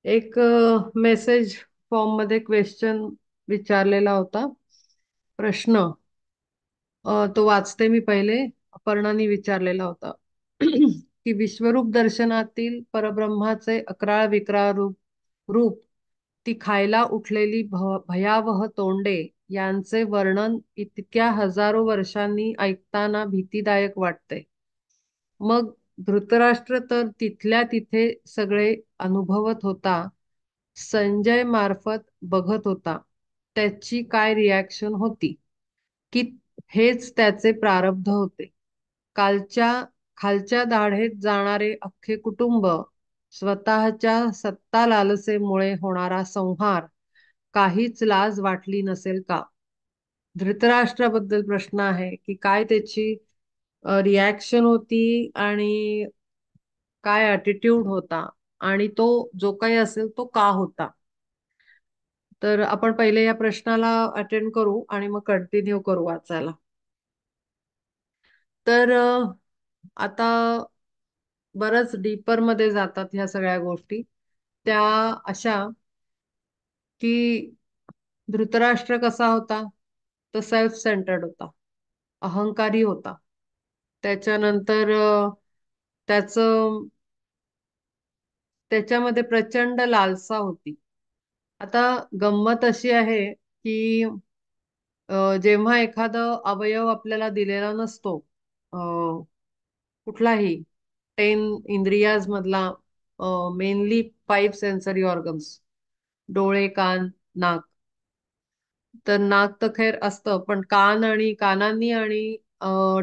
एक message form मध्ये question विचारलेला होता. प्रश्न तो वाचते मी पहिले. अपर्णाने विचारलेला होता की विश्वरूप दर्शनातील परब्रह्माचे अकराळ विक्राळ रूप ती खायला उठलेली भयावह तोंडे यांचे वर्णन इतक्या हजारो वर्षांनी ऐकताना भीतीदायक वाटते. मग धृतराष्ट्र तर तिथल्या तिथे सगळे अनुभवत होता. संजय मार्फत बघत होता. त्याची काय रिॲक्शन होती की हेच त्याचे प्रारब्ध होते. कालच्या खालच्या दाढेत जाणारे अख्खे कुटुंब, स्वतःच्या सत्ता लालसेमुळे होणारा संहार, काहीच लाज वाटली नसेल का? धृतराष्ट्राबद्दल प्रश्न आहे की काय त्याची रिॲक्शन होती आणि काय ॲटिट्यूड होता आणि तो जो काही असेल तो का होता. तर आपण पहिले या प्रश्नाला अटेंड करू आणि मग कंटिन्यू करू वाचायला. तर आता बरंच डीपर मध्ये जातात ह्या सगळ्या गोष्टी. त्या अशा की धृतराष्ट्र कसा होता, तो सेल्फ सेंटर्ड होता, अहंकारी होता. त्याच्यानंतर त्याचं त्याच्यामध्ये प्रचंड लालसा होती. आता गंमत अशी आहे की जेव्हा एखादा अवयव आपल्याला दिलेला नसतो, अ, कुठलाही 10 इंद्रियाज मधला, मेनली 5 सेन्सरी ऑर्गन्स, डोळे, कान, नाक. तर नाक तर खैर असतं, पण कान आणि कानांनी आणि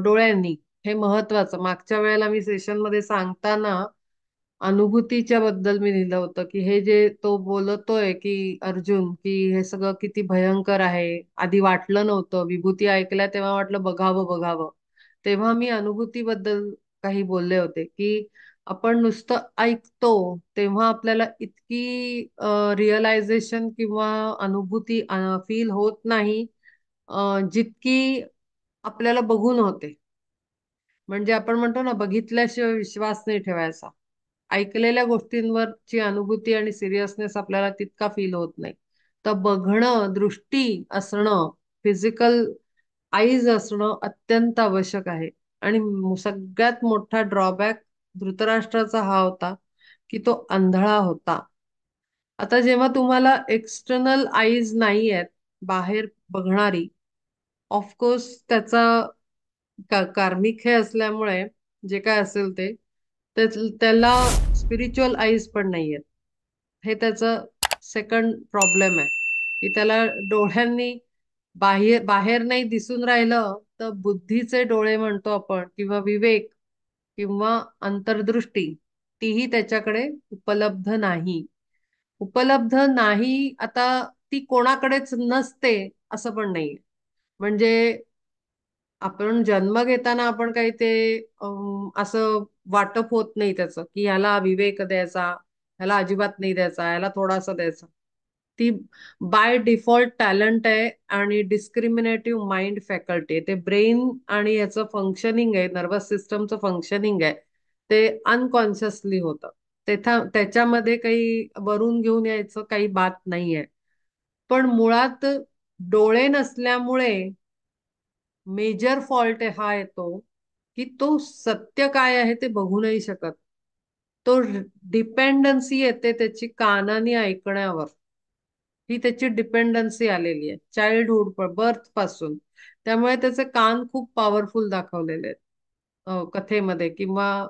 डोळ्यांनी हे महत्वाचं. मागच्या वेळेला मी सेशन मध्ये सांगताना अनुभूतीच्या बद्दल मी लिहिलं होतं की हे जे तो बोलतोय की अर्जुन, की हे सगळं किती भयंकर आहे. आधी वाटलं नव्हतं, विभूती ऐकल्या तेव्हा वाटलं बघावं बघावं. तेव्हा मी अनुभूतीबद्दल काही बोलले होते की आपण नुसतं ऐकतो तेव्हा आपल्याला इतकी रिअलायझेशन किंवा अनुभूती फील होत नाही जितकी आपल्याला बघून होते. म्हणजे आपण म्हणतो ना, बघितल्याशिवाय विश्वास नाही ठेवायचा. ऐकलेल्या गोष्टींवरची अनुभूती आणि सिरियसनेस आपल्याला तितका फील होत नाही. तर बघणं, दृष्टी असणं, फिजिकल आईज असणं अत्यंत आवश्यक आहे. आणि सगळ्यात मोठा ड्रॉबॅक धृतराष्ट्राचा हा होता की तो आंधळा होता. आता जेव्हा तुम्हाला एक्सटर्नल आईज नाही आहेत, बाहेर बघणारी, ऑफकोर्स त्याचा कार्मिक हे असल्यामुळे जे काय असेल ते, त्याला स्पिरिच्युअल आईज पण नाहीयेत. हे त्याचं सेकंड प्रॉब्लेम आहे की त्याला डोळ्यांनी बाहेर बाहेर नाही दिसून राहिलं तर बुद्धीचे डोळे म्हणतो आपण, किंवा विवेक किंवा अंतर्दृष्टी, तीही त्याच्याकडे उपलब्ध नाही. उपलब्ध नाही. आता ती कोणाकडेच नसते असं पण नाहीये. म्हणजे आपण जन्म घेताना आपण काही ते असं वाटप होत नाही त्याचं की ह्याला विवेक द्यायचा, ह्याला अजिबात नाही द्यायचा, ह्याला थोडासा द्यायचा. ती बाय डिफॉल्ट टॅलेंट आहे आणि डिस्क्रिमिनेटिव्ह माइंड फॅकल्टी आहे. ते ब्रेन आणि याचं फंक्शनिंग आहे, नर्वस सिस्टमचं फंक्शनिंग आहे, ते अनकॉन्शियसली होतं. त्याच्यामध्ये काही वरून घेऊन यायचं काही बात नाहीये. पण मुळात डोळे नसल्यामुळे मेजर फॉल्ट हा येतो की तो सत्य काय आहे ते बघू नाही शकत. तो डिपेंडन्सी येते त्याची कानाने ऐकण्यावर. ही त्याची डिपेंडन्सी आलेली आहे चाइल्डहुड बर्थ पासून. त्यामुळे त्याचे कान खूप पॉवरफुल दाखवलेले आहेत कथेमध्ये, किंवा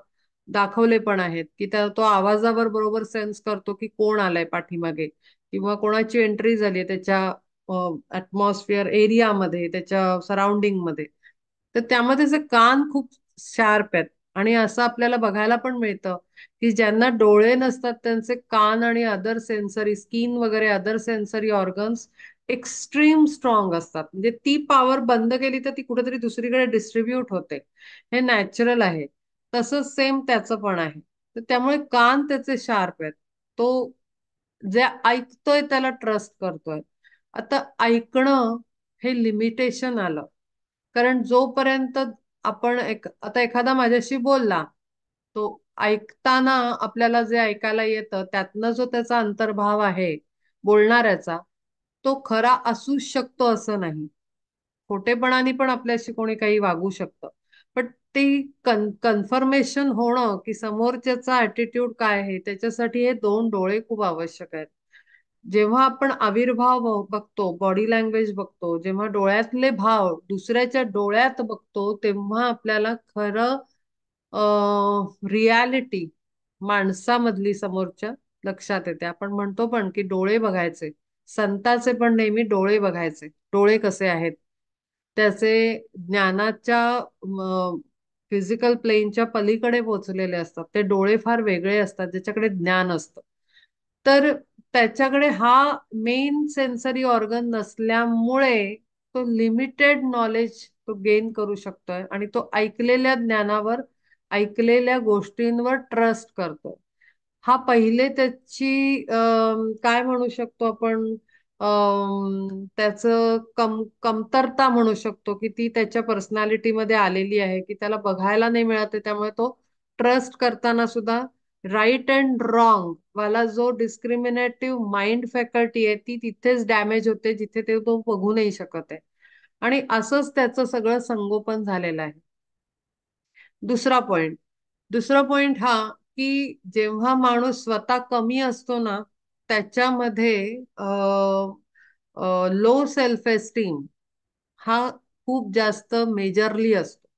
दाखवले पण आहेत की तो आवाजावर बरोबर सेन्स करतो की कोण आलाय पाठीमागे, किंवा कोणाची एंट्री झाली आहे त्याच्या ऍटमॉस्फिअर एरियामध्ये, त्याच्या सराउंडिंग मध्ये. तर त्यामध्ये जे कान खूप शार्प आहेत. आणि असं आपल्याला बघायला पण मिळतं की ज्यांना डोळे नसतात त्यांचे कान आणि अदर सेन्सरी, स्किन वगैरे other sensory organs extreme strong असतात. म्हणजे ती पॉवर बंद केली तर ती कुठेतरी दुसरीकडे डिस्ट्रीब्यूट होते. हे नॅचरल आहे. तसंच सेम त्याचं पण आहे. तर त्यामुळे कान त्याचे शार्प आहेत. तो जे ऐकतोय त्याला ट्रस्ट करतोय. आता ऐकणं हे लिमिटेशन आलं. कारण जोपर्यंत आपण आता एखादा माझ्याशी बोलला, तो ऐकताना आपल्याला जे ऐकायला येतं त्यातनं जो त्याचा अंतर्भाव आहे बोलणाऱ्याचा, तो खरा असूच शकतो असं नाही. खोटेपणाने पण आपल्याशी कोणी काही वागू शकतं. पण ती कन्फर्मेशन होणं की समोरच्याचा ॲटिट्यूड काय आहे त्याच्यासाठी हे दोन डोळे खूप आवश्यक आहेत. जेव्हा आपण आविर्भाव बघतो, बॉडी लँग्वेज बघतो, जेव्हा डोळ्यातले भाव दुसऱ्याच्या डोळ्यात बघतो, तेव्हा आपल्याला खरं रियालिटी माणसामधली समोरच्या लक्षात येते. आपण म्हणतो पण की डोळे बघायचे. संताचे पण नेहमी डोळे बघायचे. डोळे कसे आहेत? त्याचे ज्ञानाच्या फिजिकल प्लेनच्या पलीकडे पोहोचलेले असतात. ते डोळे फार वेगळे असतात, ज्याच्याकडे ज्ञान असतं. तर त्याच्याकडे हा मेन सेन्सरी ऑर्गन नसल्यामुळे तो लिमिटेड नॉलेज तो गेन करू शकतोय आणि तो ऐकलेल्या ज्ञानावर, ऐकलेल्या गोष्टींवर ट्रस्ट करतो. हा पहिले त्याची काय म्हणू शकतो आपण, त्याचं कमतरता म्हणू शकतो की ती त्याच्या पर्सनॅलिटीमध्ये आलेली आहे की त्याला बघायला नाही मिळत त्यामुळे तो ट्रस्ट करताना सुद्धा राईट अँड रॉंग वाला जो डिस्क्रिमिनेटिव्ह माइंड फॅकल्टी आहे ती तिथेच डॅमेज होते जिथे ते तो बघू नाही शकत आहे. आणि असंच त्याचं सगळं संगोपन झालेलं आहे. दुसरा पॉइंट दुसरा पॉइंट हा की जेव्हा माणूस स्वतः कमी असतो ना त्याच्यामध्ये लो सेल्फ एस्टीम हा खूप जास्त मेजरली असतो.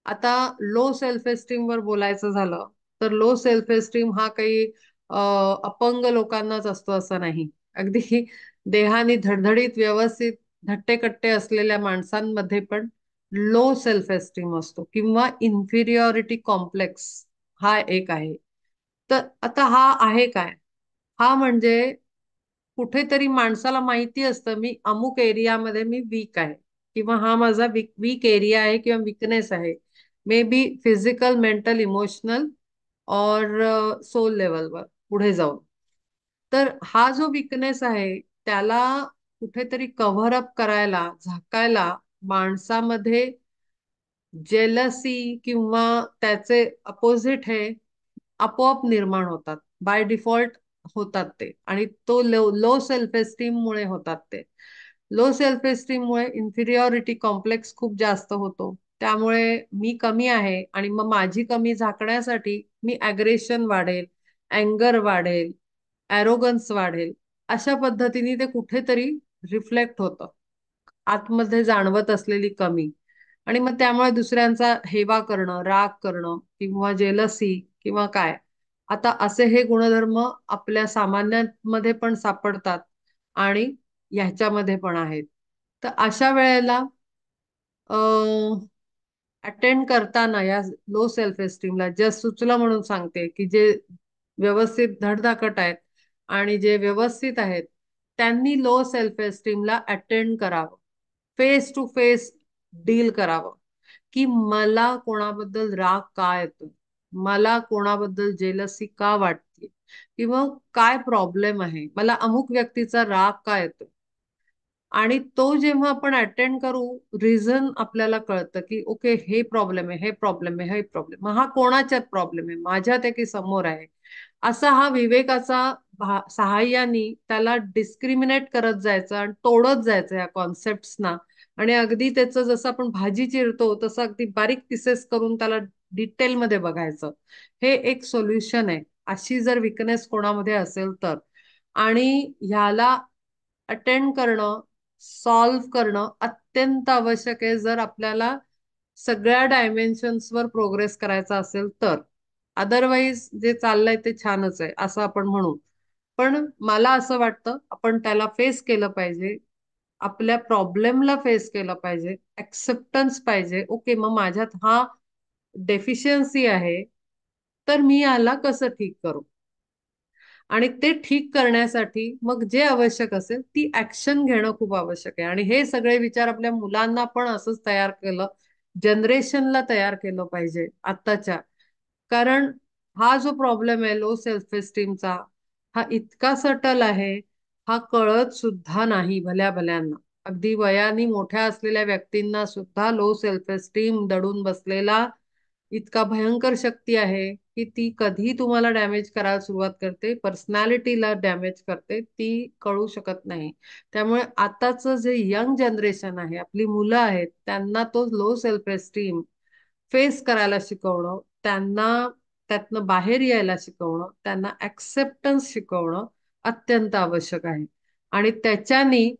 आता लो सेल्फ एस्टीम वर बोलायचं झालं तर लो सेल्फ एस्टीम हा काही अपंग लोकांनाच असतो असं नाही. अगदी देहाने धडधडीत व्यवस्थित धट्टेकट्टे असलेल्या माणसांमध्ये पण लो सेल्फ एस्टीम असतो किंवा इन्फिरियॉरिटी कॉम्प्लेक्स हा एक आहे. तर आता हा आहे काय? हा म्हणजे कुठेतरी माणसाला माहिती असतं मी अमुक एरियामध्ये मी वीक आहे किंवा हा माझा वीक वीक एरिया आहे किंवा विकनेस आहे. May be physical, mental, emotional और सोल लेवलवर पुढे जाऊन. तर हा जो विकनेस आहे त्याला कुठेतरी कव्हर अप करायला, झाकायला माणसामध्ये जेलसी किंवा त्याचे अपोजिट हे आपोआप निर्माण होतात. बाय डिफॉल्ट होतात ते आणि तो लो सेल्फ एस्टीम मुळे होतात ते. लो सेल्फ एस्टीम मुळे इन्फिरियॉरिटी कॉम्प्लेक्स खूप जास्त होतो. त्यामुळे मी कमी आहे आणि मग माझी कमी झाकण्यासाठी मी अग्रेशन वाढेल, अँगर वाढेल, ॲरोगन्स वाढेल. अशा पद्धतीने ते कुठेतरी रिफ्लेक्ट होतं. आतमध्ये जाणवत असलेली कमी आणि मग त्यामुळे दुसऱ्यांचा हेवा करणं, राग करणं किंवा जेलसी किंवा काय. आता असे हे गुणधर्म आपल्या सामान्यांमध्ये पण सापडतात आणि ह्याच्यामध्ये पण आहेत. तर अशा वेळेला अटेंड करताना या लो सेल्फ एस्टीमला जस्ट सुचलं म्हणून सांगते की जे व्यवस्थित धडधाकट आहेत आणि जे व्यवस्थित आहेत त्यांनी लो सेल्फ एस्टीमला अटेंड करावं. फेस टू फेस डील करावं की मला कोणाबद्दल राग का येतो, मला कोणाबद्दल जेलसी का वाटते किंवा काय प्रॉब्लेम आहे, मला अमुक व्यक्तीचा राग का येतो. आणि तो जेव्हा आपण अटेंड करू रिझन आपल्याला कळतं की ओके हे प्रॉब्लेम आहे, हे प्रॉब्लेम आहे, हे प्रॉब्लेम हा कोणाच्यात प्रॉब्लेम आहे, माझ्यात आहे की समोर आहे. असा हा विवेकाचा सहाय्याने त्याला डिस्क्रिमिनेट करत जायचं आणि तोडत जायचं या कॉन्सेप्ट्सना. आणि अगदी त्याचं जसं आपण भाजी चिरतो तसं अगदी बारीक पिसेस करून त्याला डिटेलमध्ये बघायचं. हे एक सोल्युशन आहे अशी जर विकनेस कोणामध्ये असेल तर. आणि ह्याला अटेंड करणं, सॉल्व्ह करणं अत्यंत आवश्यक आहे जर आपल्याला सगळ्या डायमेन्शन्सवर प्रोग्रेस करायचा असेल तर. अदरवाईज जे चाललंय ते छानच आहे असं आपण म्हणू. पण मला असं वाटतं आपण त्याला फेस केलं पाहिजे. आपल्या प्रॉब्लेमला फेस केलं पाहिजे. ऍक्सेप्टन्स पाहिजे. ओके मग माझ्यात हा डेफिशियन्सी आहे तर मी याला कसं ठीक करू. आणि ते ठीक करण्यासाठी मग जे आवश्यक असेल ती ऍक्शन घेणं खूप आवश्यक आहे. आणि हे सगळे विचार आपल्या मुलांना पण असंच तयार केलं, जनरेशनला तयार केलं पाहिजे आत्ताच्या. कारण हा जो प्रॉब्लेम आहे लो सेल्फ एस्टीमचा हा इतका सटल आहे, हा कळत सुद्धा नाही भल्या भल्यांना. अगदी वयाने मोठ्या असलेल्या व्यक्तींना सुद्धा लो सेल्फ एस्टीम दडून बसलेला इतका भयंकर शक्ती आहे की ती कधी तुम्हाला डॅमेज करायला सुरुवात करते, पर्सनॅलिटीला डॅमेज करते, ती कळू शकत नाही. त्यामुळे आताचं जे यंग जनरेशन आहे, आपली मुलं आहेत, त्यांना तो लो सेल्फ एस्टीम फेस करायला शिकवणं, त्यांना त्यातनं बाहेर यायला शिकवणं, त्यांना ऍक्सेप्टन्स शिकवणं अत्यंत आवश्यक आहे. आणि त्याच्यानी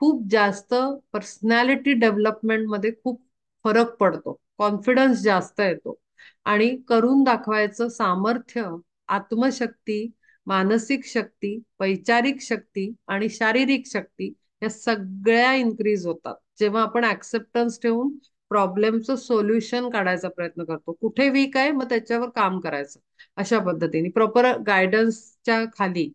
खूप जास्त पर्सनॅलिटी डेव्हलपमेंटमध्ये खूप फरक पडतो, कॉन्फिडन्स जास्त येतो आणि करून दाखवायचं सामर्थ्य, आत्मशक्ती, मानसिक शक्ती, वैचारिक शक्ती आणि शारीरिक शक्ती या सगळ्या इन्क्रीज होतात जेव्हा आपण ऍक्सेप्टन्स ठेवून प्रॉब्लेमचं सोल्युशन काढायचा प्रयत्न करतो. कुठे वीक आहे मग त्याच्यावर काम करायचं, अशा पद्धतीने प्रॉपर गायडन्सच्या खाली.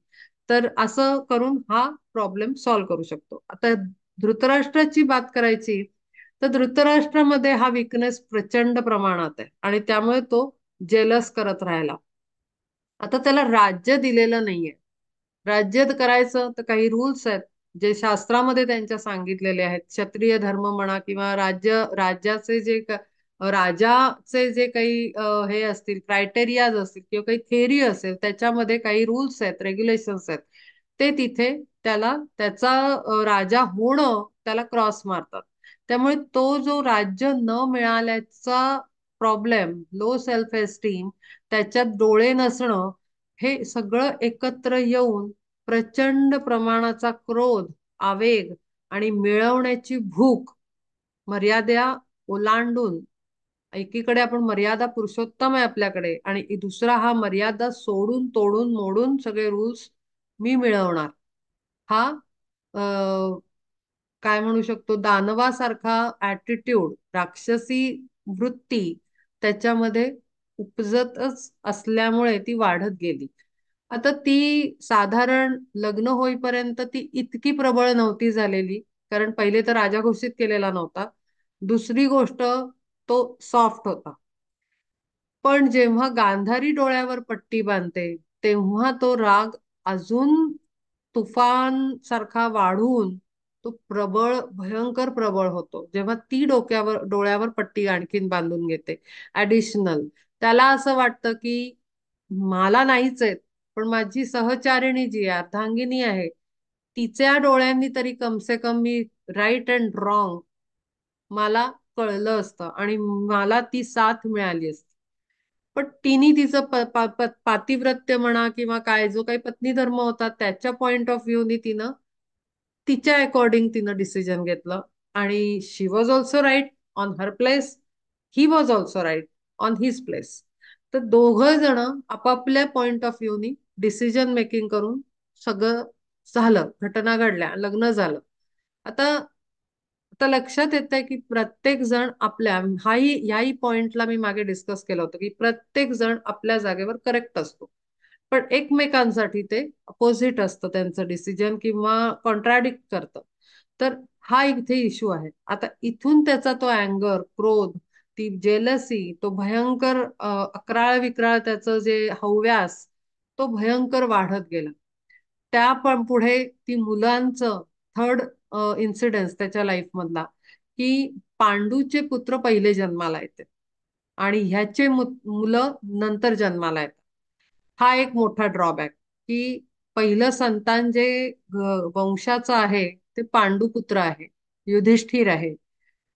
तर असं करून हा प्रॉब्लेम सॉल्व्ह करू शकतो. आता धृतराष्ट्राची बात करायची तर धृतराष्ट्रामध्ये हा विकनेस प्रचंड प्रमाणात आहे आणि त्यामुळे तो जेलस करत राहिला. आता त्याला राज्य दिलेलं नाहीये. राज्य करायचं तर काही रूल्स आहेत जे शास्त्रामध्ये त्यांच्या सांगितलेले आहेत. क्षत्रिय धर्म म्हणा किंवा राज्याचे जे राजाचे जे काही हे असतील, क्रायटेरियाज असतील किंवा काही थेअरी असेल, त्याच्यामध्ये काही रूल्स आहेत, रेग्युलेशन्स आहेत. ते तिथे त्याला त्याचा राजा होणं त्याला क्रॉस मारतात. त्यामुळे तो जो राज्य न मिळाल्याचा प्रॉब्लेम, लो सेल्फ एस्टीम, त्याच्यात डोळे नसणं, हे सगळं एकत्र येऊन प्रचंड प्रमाणाचा क्रोध, आवेग आणि मिळवण्याची भूक, मर्यादा ओलांडून, एकीकडे आपण मर्यादा पुरुषोत्तम आहे आपल्याकडे आणि दुसरा हा मर्यादा सोडून तोडून मोडून सगळे रूल्स मी मिळवणार, हा काय म्हणू शकतो, दानवासारखा ऍटिट्यूड, राक्षसी वृत्ती त्याच्यामध्ये उपजतच असल्यामुळे ती वाढत गेली. आता ती साधारण लग्न होईपर्यंत ती इतकी प्रबळ नव्हती झालेली, कारण पहिले तर राजा घोषित केलेला नव्हता. दुसरी गोष्ट, तो सॉफ्ट होता. पण जेव्हा गांधारी डोळ्यावर पट्टी बांधते तेव्हा तो राग अजून तुफान सारखा वाढून तो प्रबळ, भयंकर प्रबळ होतो जेव्हा ती डोळ्यावर पट्टी आणखीन बांधून घेते ऍडिशनल. त्याला असं वाटतं की मला नाहीच आहेत, पण माझी सहचारिणी जी आहे, अर्धांगिनी आहे, तिच्या डोळ्यांनी तरी कमसे कम मी राईट अँड रॉंग मला कळलं असतं आणि मला ती साथ मिळाली असती. पण तिने तिचं पातिव्रत्य म्हणा किंवा काय जो काही पत्नी धर्म होता त्याच्या पॉइंट ऑफ व्ह्यूनी तिनं तिच्या अकॉर्डिंग तिनं डिसिजन घेतलं आणि she was also right on her place, he was also right on his place. तर दोघं जण आपापल्या पॉइंट ऑफ व्ह्यूनी डिसिजन मेकिंग करून सगळं झालं, घटना घडल्या, लग्न झालं. आता आता लक्षात येत आहे की प्रत्येक जण आपल्या, ह्याही पॉइंटला मी मागे डिस्कस केलं होतं की प्रत्येक जण आपल्या जागेवर करेक्ट असतो, पण एकमेकांसाठी ते अपोजिट असतं त्यांचं डिसिजन किंवा कॉन्ट्राडिक्ट करतं. तर हा इथे इश्यू आहे. आता इथून त्याचा तो अँगर, क्रोध, ती जेलसी, तो भयंकर अकराळ विक्राळ त्याचं जे हव्यास, तो भयंकर वाढत गेला. त्या पण पुढे ती मुलांचं थर्ड इन्सिडेन्स त्याच्या लाईफ मधला, की पांडूचे पुत्र पहिले जन्माला येते आणि ह्याचे मुलं नंतर जन्माला येतात. हा एक मोठा ड्रॉबॅक, की पहिलं संतान जे वंशाचं आहे ते पांडुपुत्र आहे, युधिष्ठिर आहे.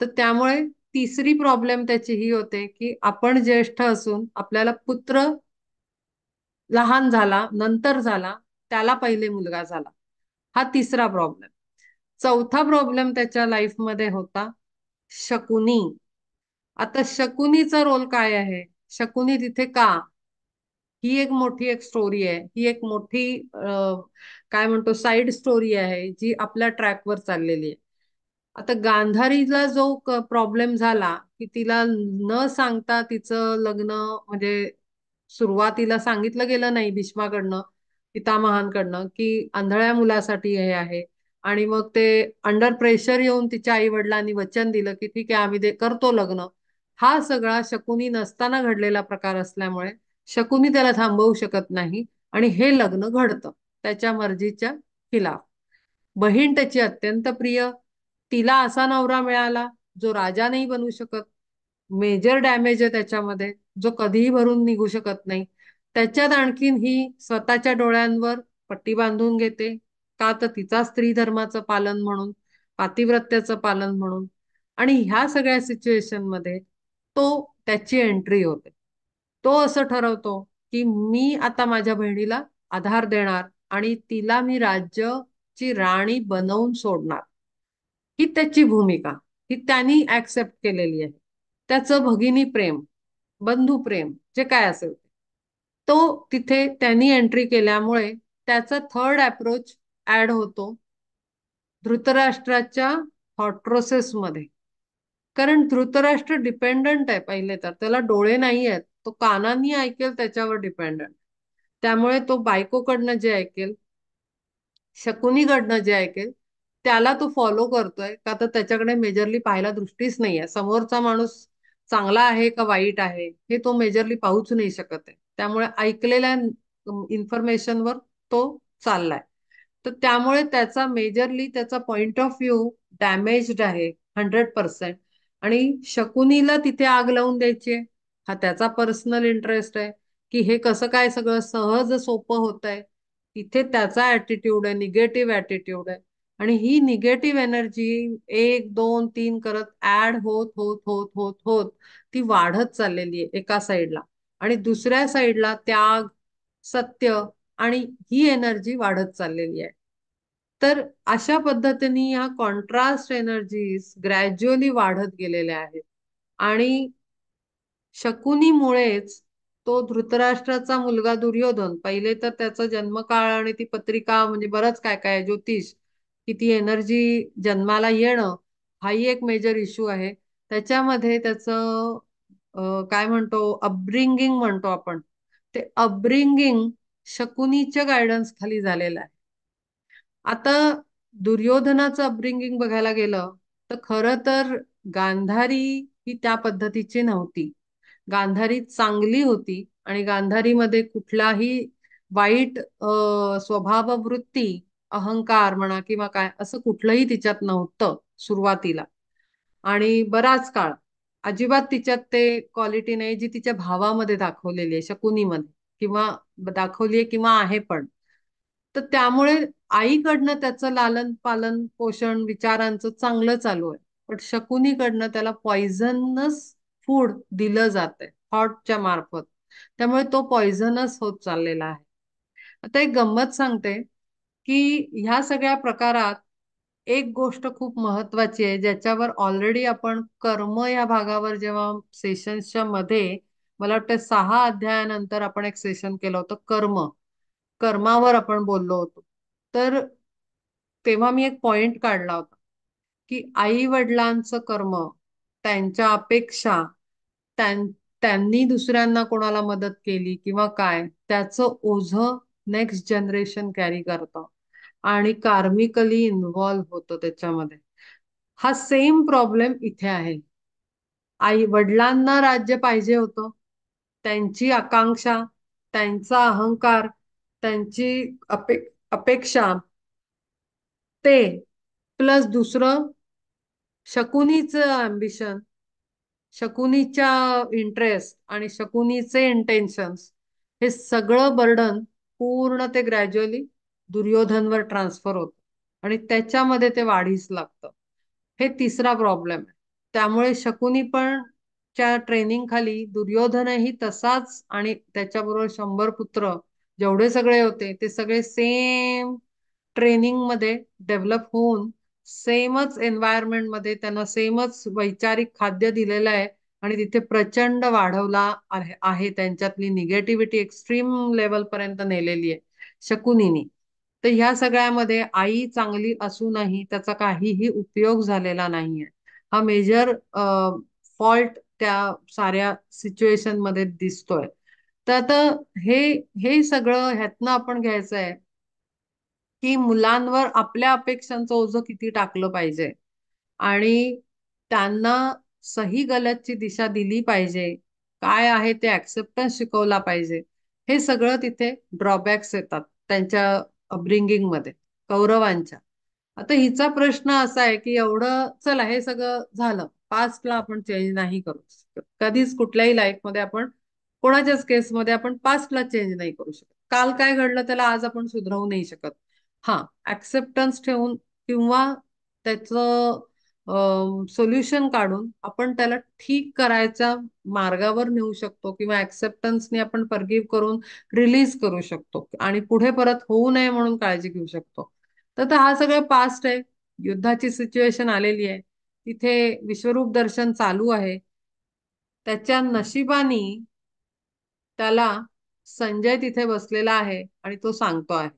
तर त्यामुळे तिसरी प्रॉब्लेम त्याची ही होते की आपण ज्येष्ठ असून आपल्याला पुत्र लहान झाला, नंतर झाला, त्याला पहिले मुलगा झाला. हा तिसरा प्रॉब्लेम. चौथा प्रॉब्लेम त्याच्या लाईफमध्ये होता शकुनी. आता शकुनीचा रोल काय आहे, शकुनी तिथे का, ही एक मोठी एक स्टोरी आहे. ही एक मोठी काय म्हणतो साइड स्टोरी आहे जी आपल्या ट्रॅकवर चाललेली आहे. आता गांधारीला जो प्रॉब्लेम झाला की तिला न सांगता तिचं लग्न, म्हणजे सुरुवातीला सांगितलं गेलं नाही भीष्माकडनं, पितामहांकडनं, की आंधळ्या मुलासाठी हे आहे. आणि मग ते अंडर प्रेशर येऊन तिच्या आई वडिलांनी वचन दिलं की ठीक आहे आम्ही करतो लग्न. हा सगळा शकुनी नसताना घडलेला प्रकार असल्यामुळे शकुनी त्याला थांबवू शकत नाही आणि हे लग्न घडतं त्याच्या मर्जीच्या खिलाफ. बहीण त्याची अत्यंत प्रिय, तिला असा नवरा मिळाला जो राजा नाही बनू शकत. मेजर डॅमेज आहे त्याच्यामध्ये, जो कधीही भरून निघू शकत नाही. त्याच्यात आणखीन ही स्वतःच्या डोळ्यांवर पट्टी बांधून घेते, का तर तिचा स्त्री धर्माचं पालन म्हणून, पातिव्रत्याचं पालन म्हणून. आणि ह्या सगळ्या सिच्युएशन मध्ये तो त्याची एंट्री होते. तो असं ठरवतो की मी आता माझ्या बहिणीला आधार देणार आणि तिला मी राज्याची राणी बनवून सोडणार. ही त्याची भूमिका, ही त्यांनी ऍक्सेप्ट केलेली आहे. त्याचं भगिनी प्रेम, बंधू प्रेम, जे काय असेल तो तिथे त्यांनी एंट्री केल्यामुळे त्याचा थर्ड अप्रोच ऍड होतो धृतराष्ट्राच्या थॉट प्रोसेस मध्ये. कारण धृतराष्ट्र डिपेंडंट आहे, पहिले तर त्याला डोळे नाही आहेत, तो कानांनी ऐकेल त्याच्यावर डिपेंडंट. त्यामुळे तो बायकोकडनं जे ऐकेल, शकुनीकडनं जे ऐकेल, त्याला तो फॉलो करतोय, का तर त्याच्याकडे मेजरली पाहायला दृष्टीच नाहीये. समोरचा माणूस चांगला आहे का वाईट आहे हे तो मेजरली पाहूच नाही शकत आहे. त्यामुळे ऐकलेल्या इन्फॉर्मेशनवर तो चाललाय. तर त्यामुळे त्याचा मेजरली त्याचा पॉइंट ऑफ व्ह्यू डॅमेज्ड आहे 100%. आणि शकुनीला तिथे आग लावून द्यायची आहे, हा त्याचा पर्सनल इंटरेस्ट आहे, की हे कसं काय सगळं सहज सोपं होत आहे. तिथे त्याचा ऍटिट्यूड आहे, निगेटिव्ह ऍटिट्यूड आहे. आणि ही निगेटिव्ह एनर्जी एक दोन तीन करत ऍड होत होत होत होत होत ती वाढत चाललेली आहे एका साईडला. आणि दुसऱ्या साईडला त्याग, सत्य आणि ही एनर्जी वाढत चाललेली आहे. तर अशा पद्धतीने ह्या कॉन्ट्रास्ट एनर्जीज ग्रॅज्युअली वाढत गेलेल्या आहेत. आणि शकुनीमुळेच तो धृतराष्ट्राचा मुलगा दुर्योधन, पहिले तर त्याचा जन्मकाळ आणि ती पत्रिका म्हणजे बरंच काय काय ज्योतिष, की ती एनर्जी जन्माला येणं, हाही एक मेजर इश्यू आहे. त्याच्यामध्ये त्याचं काय म्हणतो अपब्रिंगिंग म्हणतो आपण, ते अपब्रिंगिंग शकुनीच्या गायडन्स खाली झालेलं आहे. आता दुर्योधनाचं अपब्रिंगिंग बघायला गेलं तर खरं तर गांधारी ही त्या पद्धतीची नव्हती. गांधारी चांगली होती आणि गांधारीमध्ये कुठलाही वाईट स्वभाव वृत्ती, अहंकार म्हणा किंवा काय असं कुठलंही तिच्यात नव्हतं सुरुवातीला. आणि बराच काळ अजिबात तिच्यात ते क्वालिटी नाही जी तिच्या भावामध्ये दाखवलेली आहे, शकुनीमध्ये किंवा दाखवली आहे किंवा आहे पण. तर त्यामुळे आईकडनं त्याचं लालन पालन पोषण विचारांचं चांगलं चालू आहे. पण शकुनीकडनं त्याला पॉइझनस फूड दिलं जात आहे थॉटच्या मार्फत. त्यामुळे तो पॉइझनस होत चाललेला आहे. आता एक गंमत सांगते की ह्या सगळ्या प्रकारात एक गोष्ट खूप महत्वाची आहे, ज्याच्यावर ऑलरेडी आपण कर्म या भागावर जेव्हा सेशन्सच्या मध्ये, मला वाटतं 6 अध्यायानंतर आपण एक सेशन केलं होतं कर्म, कर्मावर आपण बोललो होतो. तर तेव्हा मी एक पॉइंट काढला होता की आई वडिलांचं कर्म, त्यांच्या अपेक्षा, त्यांनी दुसऱ्यांना कोणाला मदत केली किंवा काय, त्याचं ओझं नेक्स्ट जनरेशन कॅरी करतं आणि कार्मिकली इन्व्हॉल्व्ह होतो त्याच्यामध्ये. हा सेम प्रॉब्लेम इथे आहे. आई वडिलांना राज्य पाहिजे होतं, त्यांची आकांक्षा, त्यांचा अहंकार, त्यांची अपेक्षा, ते प्लस दुसरं शकुनीचं अम्बिशन, शकुनीच्या इंटरेस्ट आणि शकुनीचे इंटेन्शन्स, हे सगळं बर्डन पूर्ण ते ग्रॅज्युअली दुर्योधनवर ट्रान्सफर होतं आणि त्याच्यामध्ये ते वाढीस लागतं. हे तिसरा प्रॉब्लेम आहे. त्यामुळे शकुनी पण च्या ट्रेनिंग खाली दुर्योधनही तसाच आणि त्याच्याबरोबर 100 पुत्र जेवढे सगळे होते ते सगळे सेम ट्रेनिंग मध्ये डेव्हलप होऊन सेमच एन्व्हायरमेंट मध्ये त्यांना सेमच वैचारिक खाद्य दिलेलं आहे. आणि तिथे प्रचंड वाढवला आहे त्यांच्यातली निगेटिव्हिटी एक्स्ट्रीम लेवल पर्यंत नेलेली आहे शकुनीनी. तर ह्या सगळ्यामध्ये आई चांगली असूनही त्याचा काहीही उपयोग झालेला नाहीये. हा मेजर फॉल्ट त्या साऱ्या सिच्युएशन मध्ये दिसतोय. तर आता हे हे सगळं ह्यातनं आपण घ्यायचं आहे की मुलांवर आपल्या अपेक्षांचं ओझं किती टाकलं पाहिजे आणि त्यांना सही गलतची दिशा दिली पाहिजे, काय आहे ते ऍक्सेप्टन्स शिकवला पाहिजे. हे सगळं तिथे ड्रॉबॅक्स येतात त्यांच्या अपब्रिंगिंग मध्ये, कौरवांच्या. आता हिचा प्रश्न असा आहे की एवढं चला हे सगळं झालं, पास्टला आपण चेंज नाही करू कधीच कुठल्याही लाईफमध्ये आपण कोणाच्याच केसमध्ये आपण पास्टला चेंज नाही करू शकत. काल काय घडलं त्याला आज आपण सुधरवू नाही शकत. हा, ऍक्सेप्टन्स ठेवून किंवा त्याचं सोल्युशन काढून आपण त्याला ठीक करायच्या मार्गावर नेऊ शकतो किंवा ऍक्सेप्टन्सने आपण फॉरगिव्ह करून रिलीज करू शकतो आणि पुढे परत होऊ नये म्हणून काळजी घेऊ शकतो. तर हा सगळं पास्ट आहे. युद्धाची सिच्युएशन आलेली आहे, तिथे विश्वरूप दर्शन चालू आहे. त्याच्या नशिबानी त्याला संजय तिथे बसलेला आहे आणि तो सांगतो आहे.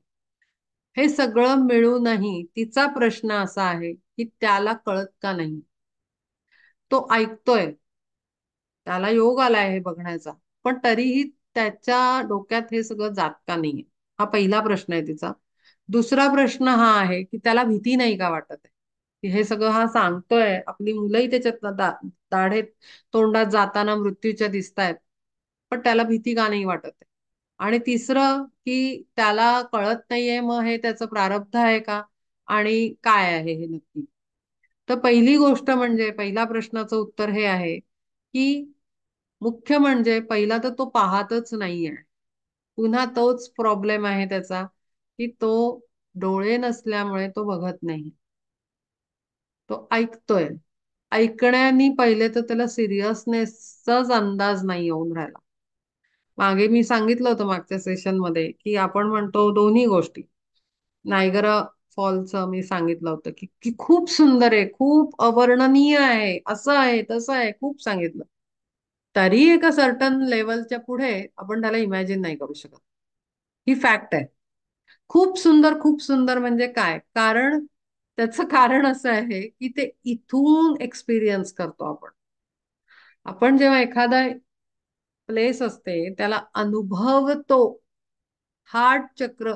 हे सगळं मिळूनही तिचा प्रश्न असा आहे की त्याला कळत का नाही. तो ऐकतोय, त्याला योग आलाय हे बघण्याचा, पण तरीही त्याच्या डोक्यात हे सगळं जात का नाहीये. हा पहिला प्रश्न आहे तिचा. दुसरा प्रश्न हा आहे की त्याला भीती नाही का वाटत आहे की हे सगळं हा सांगतोय, आपली मुलंही त्याच्यात दाढेत तोंडात जाताना मृत्यूच्या दिसतायत, पण त्याला भीती का नाही वाटत आहे. आणि तिसरं की त्याला कळत नाहीये, मग हे त्याचं प्रारब्ध आहे का आणि काय आहे हे नक्की. तर पहिली गोष्ट म्हणजे पहिल्या प्रश्नाचं उत्तर हे आहे की मुख्य म्हणजे पहिला तर तो पाहतच नाहीये. पुन्हा तोच प्रॉब्लेम आहे त्याचा की तो डोळे नसल्यामुळे तो बघत नाही, तो ऐकतोय. ऐकण्यानी पहिले तर त्याला सिरियसनेसचाच अंदाज नाही येऊन राहिला. मागे मी सांगितलं होतं मागच्या सेशनमध्ये की आपण म्हणतो दोन्ही गोष्टी. नायगरा फॉलचं मी सांगितलं होतं की खूप सुंदर आहे, खूप अवर्णनीय आहे, असं आहे तसं आहे, खूप सांगितलं. तरी एका सर्टन लेवलच्या पुढे आपण त्याला इमॅजिन नाही करू शकत. ही फॅक्ट आहे. खूप सुंदर म्हणजे काय कारण, त्याचं कारण असं आहे की ते इथून एक्सपिरियन्स करतो आपण. आपण जेव्हा एखादा प्लेस असते त्याला अनुभवतो. हार्ट चक्र,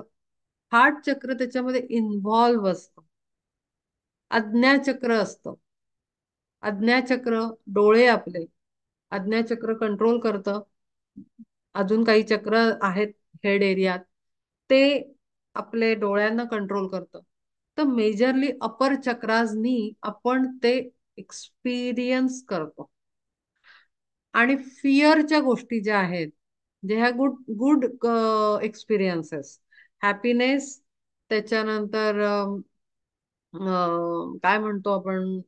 हार्ट चक्र त्याच्यामध्ये इन्व्हॉल्व्ह असतं. आज्ञाचक्र असतं. आज्ञाचक्र डोळे आपले, आज्ञाचक्र कंट्रोल करतं. अजून काही चक्र आहेत हेड एरियात, ते आपले डोळ्यांना कंट्रोल करतं. तर मेजरली अपर चक्रासनी आपण ते एक्सपिरियन्स करतो. आणि फिअरच्या गोष्टी ज्या आहेत, जे ह्या गुड गुड एक्सपिरियन्सेस, हॅपीनेस, त्याच्यानंतर काय म्हणतो आपण,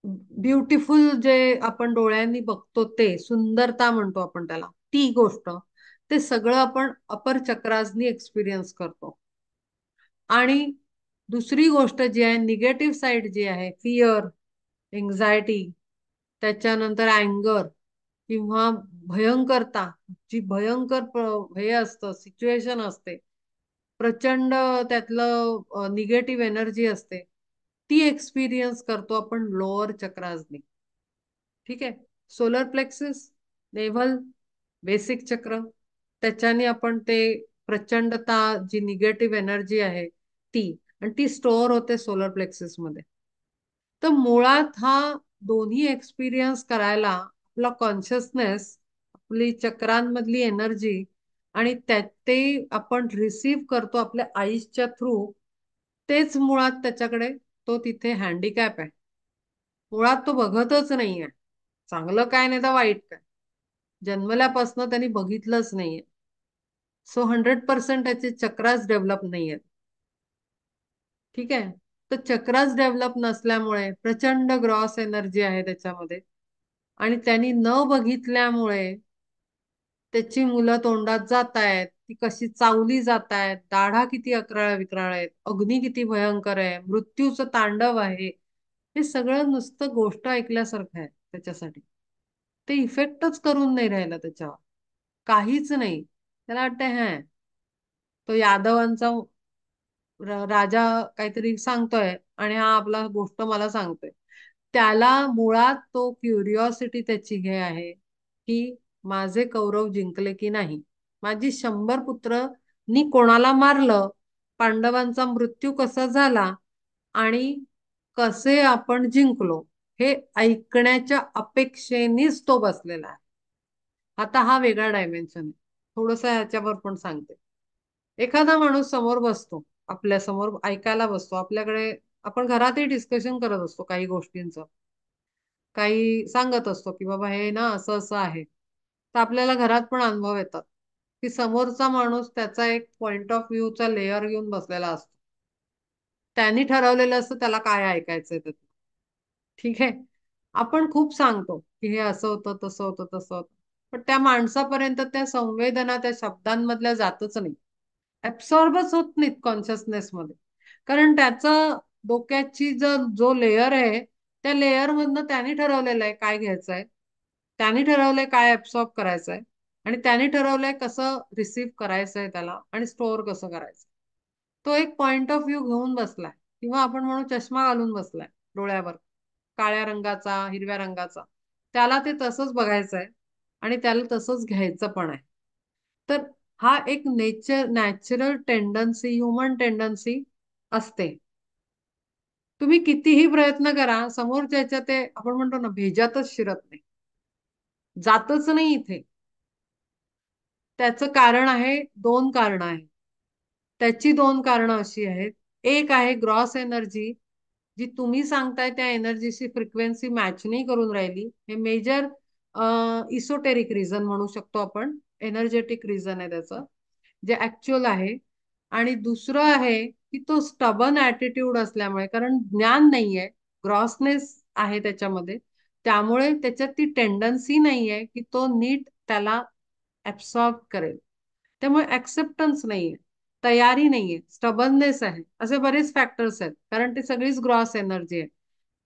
ब्युटिफुल जे आपण डोळ्यांनी बघतो ते सुंदरता म्हणतो आपण त्याला, ती गोष्ट, ते सगळं आपण अपर चक्रासनी एक्सपिरियन्स करतो. आणि दुसरी गोष्ट जी आहे निगेटिव्ह साईड जी आहे, फिअर, एन्झायटी, त्याच्यानंतर अँगर किंवा भयंकरता, जी भयंकर हे असतं, सिच्युएशन असते, प्रचंड त्यातलं निगेटिव्ह एनर्जी असते, ती एक्सपिरियन्स करतो आपण लोअर चक्रासनी. ठीक आहे. सोलर प्लेक्सिस, नेव्हल, बेसिक चक्र, त्याच्याने आपण ते प्रचंडता, जी निगेटिव्ह एनर्जी आहे ती, आणि ती स्टोअर होते सोलर प्लेक्सिस मध्ये. तर मुळात हा दोन्ही एक्सपिरियन्स करायला आपला कॉन्शियसनेस, आपली चक्रांमधली एनर्जी, आणि ते आपण रिसीव्ह करतो आपल्या आईसच्या थ्रू, तेच मुळात त्याच्याकडे, तो तिथे हँडिकॅप आहे. मुळात तो बघतच नाहीये चांगलं काय नाही तर वाईट काय. जन्मल्यापासून त्यांनी बघितलंच नाहीये. सो 100% त्याचे चक्रास डेव्हलप नाहीयेत. ठीक आहे. तर चक्रास डेव्हलप नसल्यामुळे प्रचंड ग्रॉस एनर्जी आहे त्याच्यामध्ये, आणि त्यांनी न बघितल्यामुळे त्याची मुलं तोंडात जात आहेत, ती कशी चावली जात आहेत, दाढा किती अकराळ विक्राळ आहेत, अग्नी किती भयंकर आहे, मृत्यूचं तांडव आहे, हे सगळं नुसतं गोष्ट ऐकल्यासारखं आहे त्याच्यासाठी. ते इफेक्टच करून नाही राहिलं त्याच्यावर, काहीच नाही. त्याला वाटतं हा, तो यादवांचा राजा काहीतरी सांगतोय आणि हा आपला गोष्ट मला सांगतोय. त्याला मुळात तो क्युरिओसिटी त्याची हे आहे की माझे कौरव जिंकले की नाही, माझी 100 पुत्र नी कोणाला मारलं, पांडवांचा मृत्यू कसा झाला आणि कसे आपण जिंकलो, हे ऐकण्याच्या अपेक्षेनेच तो बसलेला आहे. आता हा वेगळा डायमेन्शन आहे. थोडस ह्याच्यावर पण सांगते. एखादा माणूस समोर बसतो, आपल्या समोर ऐकायला बसतो आपल्याकडे, आपण घरातही डिस्कशन करत असतो काही गोष्टींचं, काही सांगत असतो की बाबा हे ना असं असं आहे, तर आपल्याला घरात पण अनुभव येतात की समोरचा माणूस त्याचा एक पॉइंट ऑफ व्ह्यूचा लेअर घेऊन बसलेला असतो. त्यांनी ठरवलेलं असतं त्याला काय ऐकायचंय ते. ठीक आहे. आपण खूप सांगतो की हे असं होतं, तसं होतं, तसं होतं. पण त्या माणसापर्यंत त्या संवेदना त्या शब्दांमधल्या जातच नाही. ॲब्सॉर्बच होत नाहीत कॉन्शियसनेसमध्ये. कारण त्याचा डोक्याची जो लेयर आहे, त्या लेयरमधनं त्याने ठरवलेलं आहे काय घ्यायचंय. त्याने ठरवलंय काय ॲब्सॉर्ब करायचंय आणि त्याने ठरवलंय कसं रिसीव्ह करायचंय त्याला आणि स्टोअर कसं करायचं. तो एक पॉइंट ऑफ व्ह्यू घेऊन बसलाय किंवा आपण म्हणू चष्मा घालून बसलाय डोळ्यावर. काळ्या रंगाचा, हिरव्या रंगाचा. त्याला ते तसंच बघायचंय आणि त्याला तसंच घ्यायचं पण आहे. तर हा एक नॅचरल टेंडन्सी, ह्युमन टेंडन्सी असते. तुम्ही कितीही प्रयत्न करा, समोरच्याच्या ते आपण म्हणतो ना, भेजातच शिरत नाही. जातच नाही इथे. त्याचं कारण आहे, 2 कारणं आहेत. त्याची 2 कारणं अशी आहेत. एक आहे ग्रॉस एनर्जी, जी तुम्ही सांगताय त्या एनर्जीशी फ्रिक्वेन्सी मॅच नाही करून राहिली. हे मेजर इसोटेरिक रिझन म्हणू शकतो आपण. एनर्जेटिक रिझन आहे त्याचं, जे ॲक्चुअल आहे. आणि दुसरं आहे, की तो स्टबर्न ॲटिट्यूड असल्यामुळे कारण ज्ञान नाहीये, ग्रॉसनेस आहे त्याच्यामध्ये. त्यामुळे त्याच्यात ती टेंडन्सी नाहीये, की तो नीट त्याला ॲब्सॉर्ब करेल. त्यामुळे ॲक्सेप्टन्स नाहीये, तयारी नाहीये, स्टबर्ननेस आहे. असे बरेच फॅक्टर्स आहेत. कारण ती सगळीच ग्रॉस एनर्जी आहे.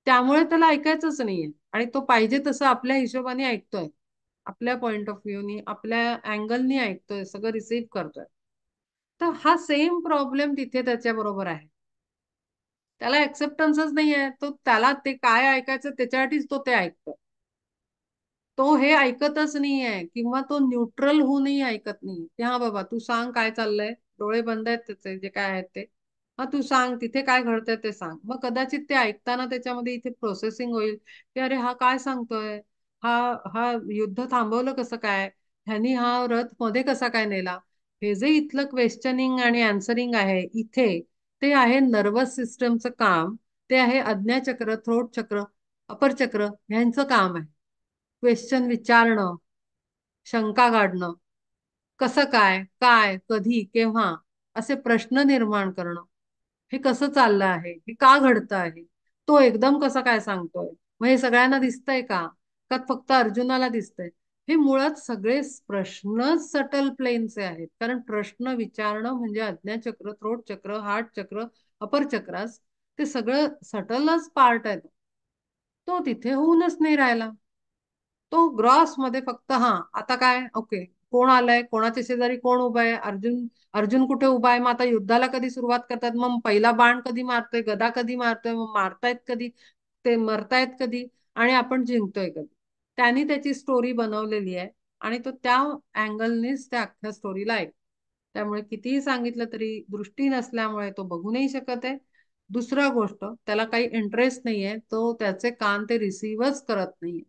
त्यामुळे त्याला ऐकायचंच नाहीये आणि तो पाहिजे तसं आपल्या हिशोबाने ऐकतोय. आपल्या पॉइंट ऑफ व्ह्यूनी, आपल्या अँगलनी ऐकतोय, सगळं रिसीव्ह करतोय. तर हा सेम प्रॉब्लेम तिथे त्याच्याबरोबर आहे. त्याला एक्सेप्टन्सच नाहीये. तो त्याला ते काय ऐकायचं त्याच्यासाठीच तो ते ऐकतो. तो हे ऐकतच नाहीये किंवा तो न्यूट्रल होऊनही ऐकत नाही. की "हां बाबा, तू सांग काय चाललंय?" डोळे बंद आहेत त्याचे जे काय आहेत ते. "हां, तू सांग तिथे काय घडतंय ते सांग." मग कदाचित ते ऐकताना त्याच्यामध्ये इथे प्रोसेसिंग होईल, की "अरे हा काय सांगतोय? हा हा युद्ध थांबवलं कसं काय? ह्यानी हा रथ मध्ये कसा काय नेला?" हे जे इथलं क्वेश्चनिंग आणि आन्सरिंग आहे इथे, ते आहे नर्व्हस सिस्टमचं काम. ते आहे आज्ञाचक्र, थ्रोट चक्र, अपर चक्र ह्यांचं काम आहे. क्वेश्चन विचारणं, शंका काढणं, कसं काय, काय, कधी, केव्हा असे प्रश्न निर्माण करणं. हे कसं चाललं आहे? हे का घडतं आहे? तो एकदम कसा काय सांगतोय? मग हे सगळ्यांना दिसतंय का? का फक्त अर्जुनाला दिसतंय? हे मुळात सगळे प्रश्नच सटल प्लेनचे आहेत. कारण प्रश्न विचारणं म्हणजे आज्ञाचक्र, थ्रोट चक्र, हार्ट चक्र, अपर चक्रास ते सगळं सटलच पार्ट आहे. तो तिथे होऊनच नाही राहिला. तो ग्रॉस मध्ये फक्त आता काय ओके कोण आलंय कोणाच्या शेजारी कोण उभा आहे अर्जुन अर्जुन कुठे उभा आहे मग आता युद्धाला कधी सुरुवात करतात मग पहिला बाण कधी मारतोय गदा कधी मारतोय मग मारतायत कधी ते मरतायत कधी आणि आपण जिंकतोय कधी त्यांनी त्याची स्टोरी बनवलेली आहे आणि तो त्या अँगलनेच त्या अख्ख्या स्टोरीला ऐक त्यामुळे कितीही सांगितलं तरी दृष्टी नसल्यामुळे तो बघू नाही शकत आहे दुसरा गोष्ट त्याला काही इंटरेस्ट नाहीये तो त्याचे कान ते रिसीव्हच करत नाहीये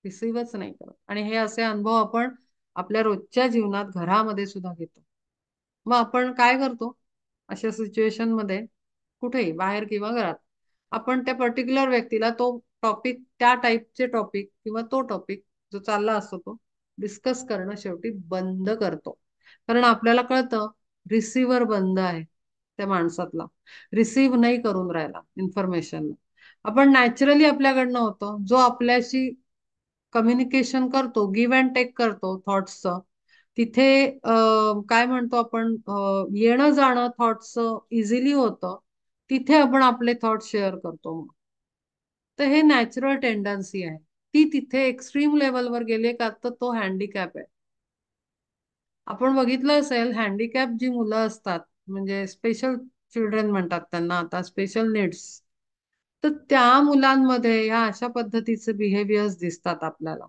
रिसीव्हच नाही करत आणि हे असे अनुभव आपण आपल्या रोजच्या जीवनात घरामध्ये सुद्धा घेतो मग आपण काय करतो अशा सिच्युएशन मध्ये कुठेही बाहेर किंवा घरात आपण त्या पर्टिक्युलर व्यक्तीला तो टॉपिक त्या टाईपचे टॉपिक किंवा तो टॉपिक जो चालला असतो तो डिस्कस करणं शेवटी बंद करतो कारण आपल्याला कळतं रिसिव्हर बंद आहे त्या माणसातला रिसीव्ह नाही करून राहिला इन्फॉर्मेशन आपण नॅचरली आपल्याकडनं होतं जो आपल्याशी कम्युनिकेशन करतो गिव्ह अँड टेक करतो थॉट्सचं तिथे काय म्हणतो आपण येणं जाणं थॉट्सचं इझिली होतं तिथे आपण आपले थॉट शेअर करतो मग तर हे नॅचरल टेंडन्सी आहे ती तिथे एक्स्ट्रीम लेवलवर गेले का तर तो हँडिकॅप आहे आपण बघितलं असेल हँडिकॅप जी मुलं असतात म्हणजे स्पेशल चिल्ड्रन म्हणतात त्यांना आता स्पेशल नीड्स तर त्या मुलांमध्ये ह्या अशा पद्धतीचे बिहेवियर्स दिसतात आपल्याला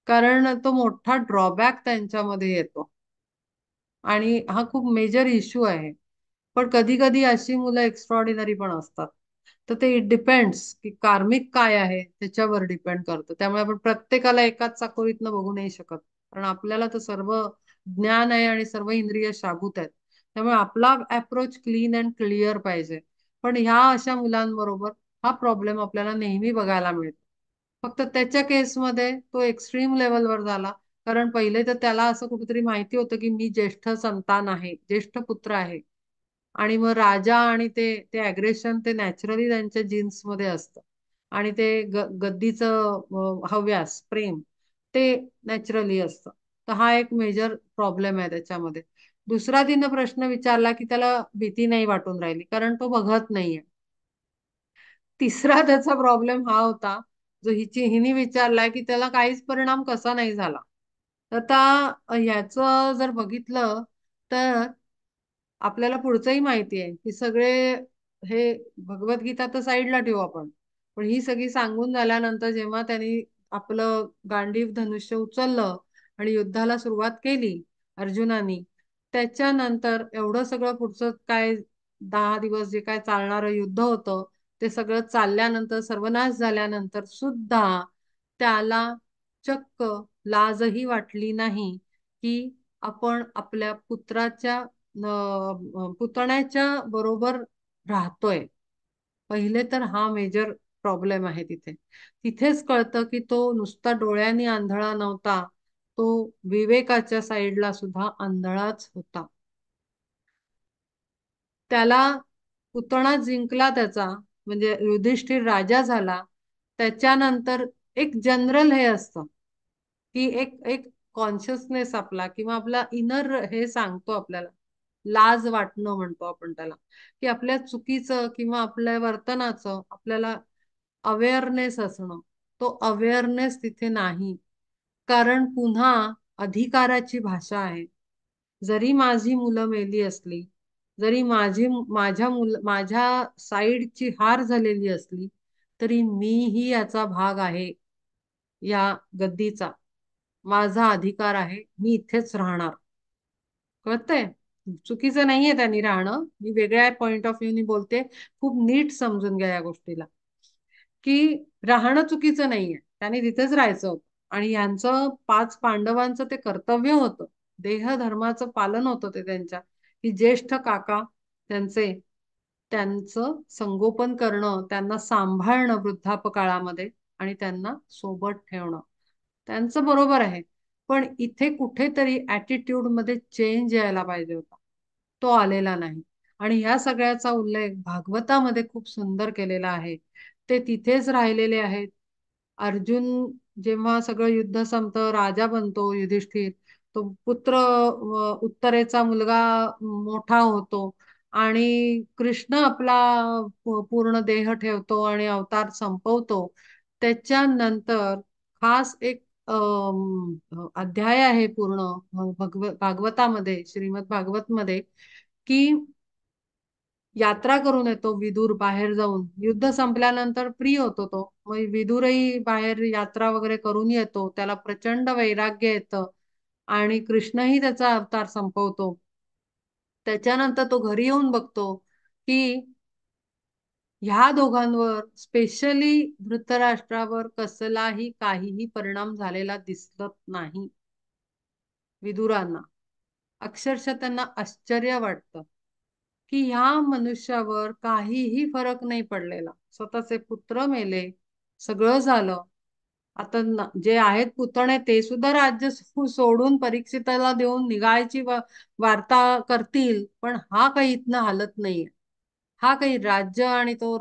कारण तो मोठा ड्रॉबॅक त्यांच्यामध्ये येतो आणि हा खूप मेजर इश्यू आहे पण कधी कधी अशी मुलं एक्स्ट्रॉर्डिनरी पण असतात तर ते इट डिपेंड्स की कार्मिक काय आहे त्याच्यावर डिपेंड करतं त्यामुळे आपण प्रत्येकाला एकाच चाकोरीतनं बघू नाही शकत कारण आपल्याला तर सर्व ज्ञान आहे आणि सर्व इंद्रिय शाबूत आहेत त्यामुळे आपला अप्रोच क्लीन अँड क्लिअर पाहिजे पण ह्या अशा मुलांबरोबर हा प्रॉब्लेम आपल्याला नेहमी बघायला मिळतो फक्त त्याच्या केसमध्ये तो एक्स्ट्रीम लेवलवर झाला. कारण पहिले तर त्याला असं कुठेतरी माहिती होतं की मी ज्येष्ठ संतान आहे, ज्येष्ठ पुत्र आहे. आणि मग राजा आणि ते ते अग्रेशन ते नॅचरली त्यांच्या जीन्स मध्ये असतं. आणि ते गद्दीचं हव्यास, प्रेम ते नॅचरली असतं. तर हा एक मेजर प्रॉब्लेम आहे त्याच्यामध्ये. दुसरा तिनं प्रश्न विचारला की त्याला भीती नाही वाटून राहिली, कारण तो बघत नाहीये. तिसरा त्याचा प्रॉब्लेम हा होता, जो हिने विचारलाय की त्याला काहीच परिणाम कसा नाही झाला. तर आता ह्याचं जर बघितलं तर आपल्याला पुढचंही माहिती आहे की सगळे हे भगवद्गीता तर साईडला ठेवू आपण. पण ही सगळी सांगून झाल्यानंतर जेव्हा त्यांनी आपलं गांडीव धनुष्य उचललं आणि युद्धाला सुरुवात केली अर्जुनानी, त्याच्यानंतर एवढं सगळं पुढचं काय 10 दिवस जे काय चालणारं युद्ध होतं ते सगळं चालल्यानंतर सर्वनाश झाल्यानंतर सुद्धा त्याला चक्क लाजही वाटली नाही की आपण आपल्या पुतण्याच्या बरोबर राहतोय. पहिले तर हा मेजर प्रॉब्लेम आहे तिथे. तिथेच कळतं की तो नुसता डोळ्यांनी आंधळा नव्हता, तो विवेकाच्या साईडला सुद्धा आंधळाच होता. त्याला पुतणा जिंकला त्याचा, म्हणजे युधिष्ठिर राजा झाला. त्याच्यानंतर एक जनरल हे असतं की एक एक कॉन्शियसनेस आपला किंवा आपला इनर हे सांगतो आपल्याला, लाज वाटणं म्हणतो आपण त्याला, की आपल्या चुकीचं किंवा आपल्या वर्तनाचं आपल्याला अवेअरनेस असणं. तो अवेअरनेस तिथे नाही. कारण पुन्हा अधिकाराची भाषा आहे. जरी माझी मुलं मेली असली, जरी माझ्या साईडची हार झालेली असली, तरी मीही याचा भाग आहे, या गद्दीचा. माझा अधिकार आहे, मी इथेच राहणार. कळतंय? चुकीचं नाहीये त्यांनी राहणं, मी वेगळ्या पॉइंट ऑफ व्ह्यूनी बोलते. खूप नीट समजून घ्या या गोष्टीला, की राहणं चुकीचं नाहीये, त्यांनी तिथेच राहायचं होतं. आणि यांचं 5 पांडवांचं ते कर्तव्य होतं, देहधर्माचं पालन होतं ते त्यांच्या, की ज्येष्ठ काका त्यांचे, त्यांचं संगोपन करणं, त्यांना सांभाळणं वृद्धापकाळामध्ये आणि त्यांना सोबत ठेवणं. त्यांचं बरोबर आहे. पण इथे कुठेतरी ऍटिट्यूड मध्ये चेंज यायला पाहिजे होता. तो आलेला नाही. आणि ह्या सगळ्याचा उल्लेख भागवतामध्ये खूप सुंदर केलेला आहे. ते तिथेच राहिलेले आहेत. अर्जुन जेव्हा सगळं युद्ध संपतं, राजा बनतो युधिष्ठिर, तो पुत्र उत्तरेचा मुलगा मोठा होतो आणि कृष्ण आपला पूर्ण देह ठेवतो आणि अवतार संपवतो. त्याच्यानंतर खास एक अध्याय आहे पूर्ण भागवतामध्ये, श्रीमद भागवत मध्ये, की यात्रा करून येतो विदूर बाहेर जाऊन. युद्ध संपल्यानंतर फ्री होतो तो, मग विदूरही बाहेर यात्रा वगैरे करून येतो. त्याला प्रचंड वैराग्य येतं आणि कृष्णही त्याचा अवतार संपवतो. त्याच्यानंतर तो घरी येऊन बघतो की ह्या दोघांवर, स्पेशली धृतराष्ट्रावर, कसलाही काहीही परिणाम झालेला दिसत नाही. विदुरांना अक्षरशः त्यांना आश्चर्य वाटतं की ह्या मनुष्यावर काहीही फरक नाही पडलेला. स्वतःचे पुत्र मेले, सगळं झालं. आता जे आहेत पुतणे ते सुद्धा राज्य सोडून परीक्षिताला देऊन निघायची वार्ता करतील, पण हा काही इथनं हालत नाहीये. हा काही राज्य आणि तो